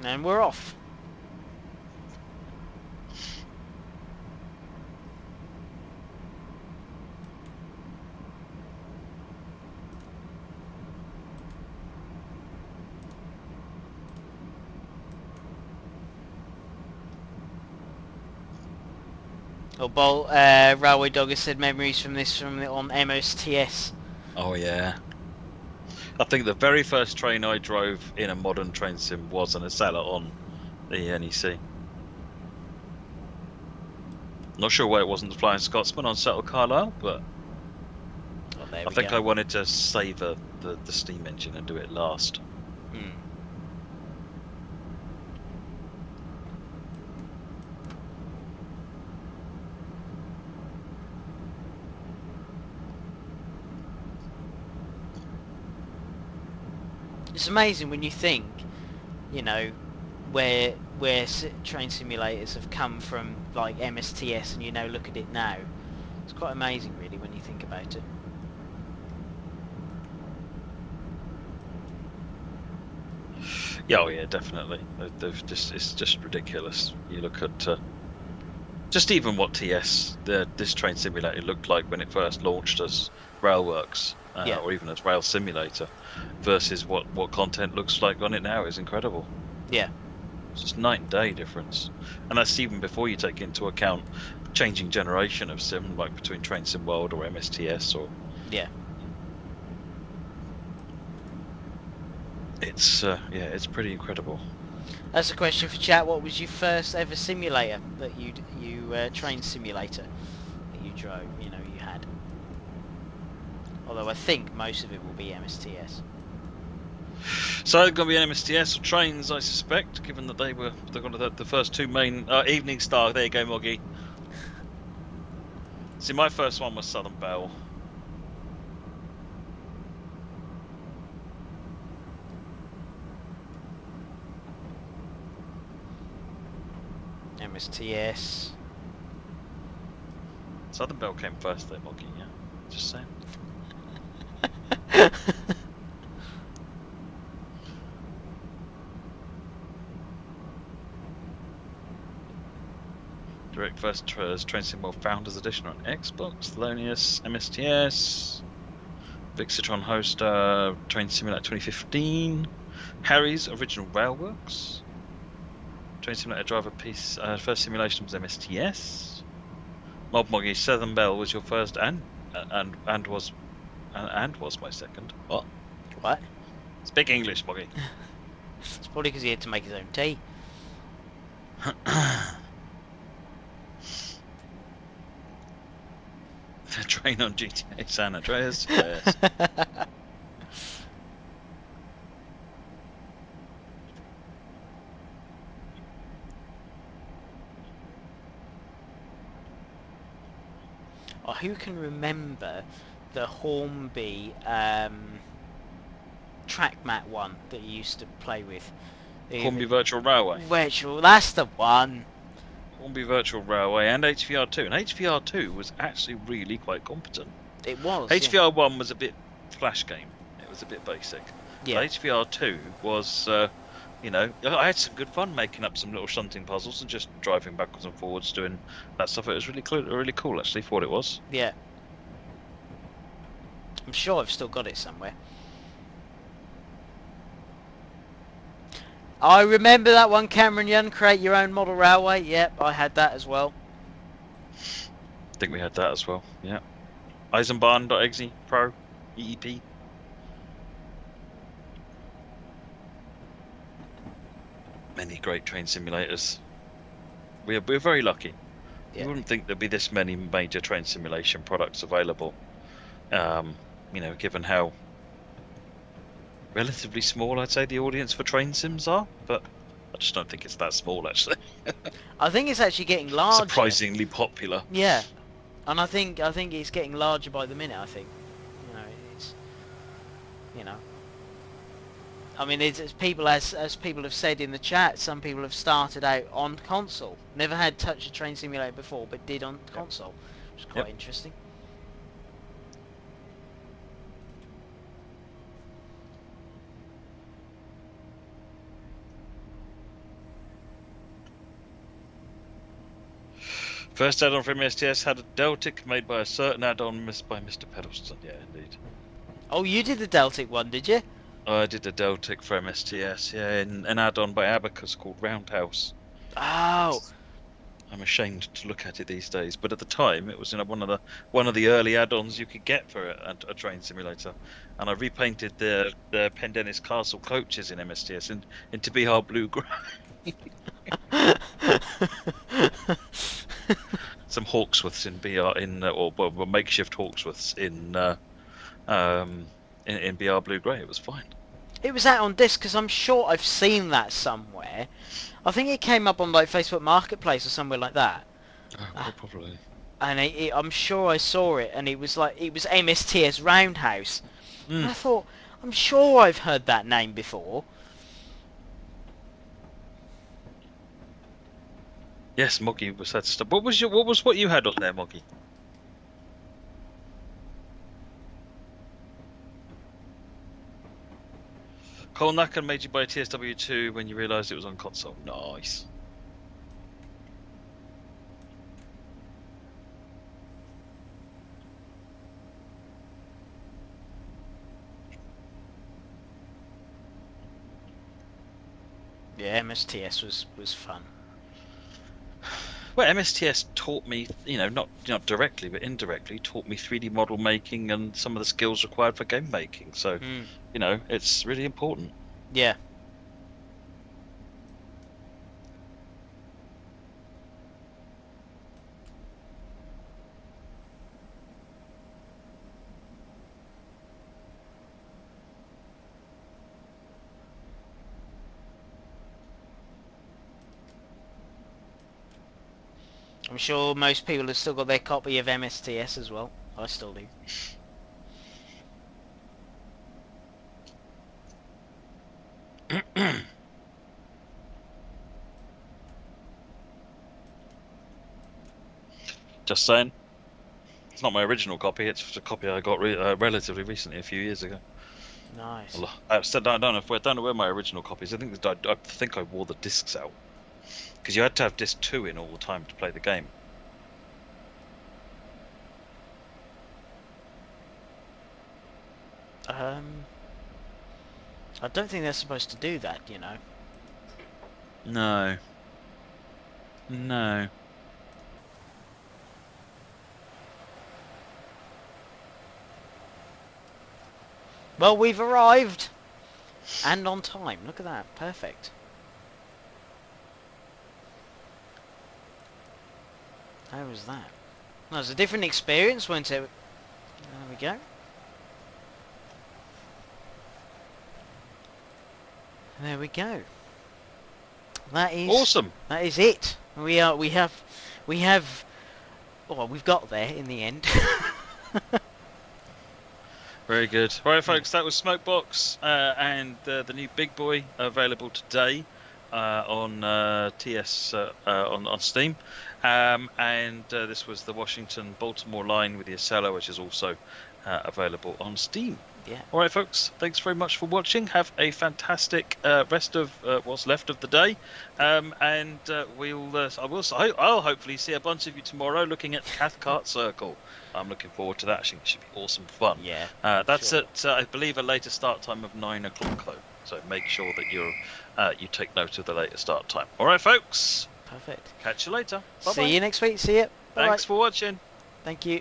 And we're off. Oh, Bolt, Railway Dog has said memories from this on MSTS. Oh, yeah. I think the very first train I drove in a modern train sim was an Acela on the NEC. Not sure why it wasn't the Flying Scotsman on Settle Carlisle, but I think I wanted to savour the steam engine and do it last. It's amazing when you think, you know, where train simulators have come from, like MSTS, and you know, look at it now. It's quite amazing, really, when you think about it. Yeah, oh yeah, definitely. It's just ridiculous. You look at just even what this train simulator looked like when it first launched as Railworks, or even as Rail Simulator, versus what content looks like on it now is incredible. Yeah. It's just night and day difference, and that's even before you take into account changing generation of sim, like between Train Sim World or MSTS or. Yeah. It's pretty incredible. That's a question for chat. What was your first ever simulator that you train simulator that you drove? You know, you had. Although I think most of it will be MSTS. So it's going to be MSTS or trains, I suspect, given that they've got the first two main Evening Star. There you go, Moggy. See, my first one was Southern Belle. MSTS. Southern Belle came first there, Moggy, yeah? Just saying. Direct first Train Sim World Founders Edition on Xbox, Thelonious, MSTS, Vixitron Hoster, Train Simulator 2015, Harry's Original Railworks, Train Simulator Driver Piece, first simulation was MSTS, Mob Moggy Southern Belle was your first and was my second. What? What? Speak English, Moggy. It's probably because he had to make his own tea. The train on GTA San Andreas, yes. Oh, who can remember the Hornby track mat one that you used to play with. Hornby Virtual Railway. Virtual, that's the one. Hornby Virtual Railway and HVR2. And HVR2 was actually really quite competent. It was. HVR1 was a bit flash game. It was a bit basic. Yeah. But HVR2 was, you know, I had some good fun making up some little shunting puzzles and just driving backwards and forwards doing that stuff. It was really cool actually for what it was. Yeah. I'm sure I've still got it somewhere. I remember that one, Cameron Young, create your own model railway. Yep, I had that as well. I think we had that as well, yeah. Eisenbahn.exe Pro, EEP. Many great train simulators. We're very lucky. Yeah. You wouldn't think there'd be this many major train simulation products available. You know, given how relatively small I'd say the audience for train sims are, but I just don't think it's that small actually. I think it's actually getting larger. Surprisingly popular. Yeah, and I think it's getting larger by the minute. I think, I mean, it's people as people have said in the chat. Some people have started out on console, never had touched a train simulator before, but did on console, which is quite interesting. First add-on for MSTS had a Deltic made by a certain add-on by Mr. Pedalston. Yeah, indeed. Oh, you did the Deltic one, did you? I did a Deltic for MSTS, yeah, in an add-on by Abacus called Roundhouse. Oh. I'm ashamed to look at it these days, but at the time it was one of the early add-ons you could get for a train simulator, and I repainted the Pendennis Castle coaches in MSTS into BR Blue Grey. Some Hawksworths in BR or makeshift Hawksworths in BR Blue Grey. It was fine. It was out on disc because I'm sure I've seen that somewhere. I think it came up on like Facebook Marketplace or somewhere like that. Oh, probably. And I'm sure I saw it, and it was MSTS Roundhouse. And I thought, I'm sure I've heard that name before. Yes, Moggy was that stuff. What was you had on there, Moggy? Cole Nacken made you buy TSW2 when you realised it was on console. Nice. Yeah, MSTS was fun. Well, MSTS taught me, not directly, but indirectly, taught me 3D model making and some of the skills required for game making. So, it's really important. Yeah. I'm sure most people have still got their copy of MSTS as well. I still do. Just saying. It's not my original copy. It's a copy I got relatively recently, a few years ago. Nice. I don't know where my original copy is. I think I wore the discs out because you had to have disc 2 in all the time to play the game. I don't think they're supposed to do that, No. No. Well, we've arrived! And on time. Look at that. Perfect. How was that? That was a different experience, wasn't it? There we go. There we go. That is awesome. That is it. We have. Well, we've got there in the end. Very good. All right, folks, that was Smokebox and the new big boy available today on TS on Steam. And this was the Washington Baltimore line with the Acela, which is also available on Steam. Yeah. All right, folks, thanks very much for watching. Have a fantastic rest of what's left of the day. And I'll hopefully see a bunch of you tomorrow looking at the Cathcart Circle. I'm looking forward to that. I think it should be awesome fun. Yeah. That's sure. at I believe a later start time of 9 o'clock though. So make sure that you take note of the later start time. All right, folks. Perfect. Catch you later. Bye-bye. See you next week. See you. Thanks for watching. Thank you.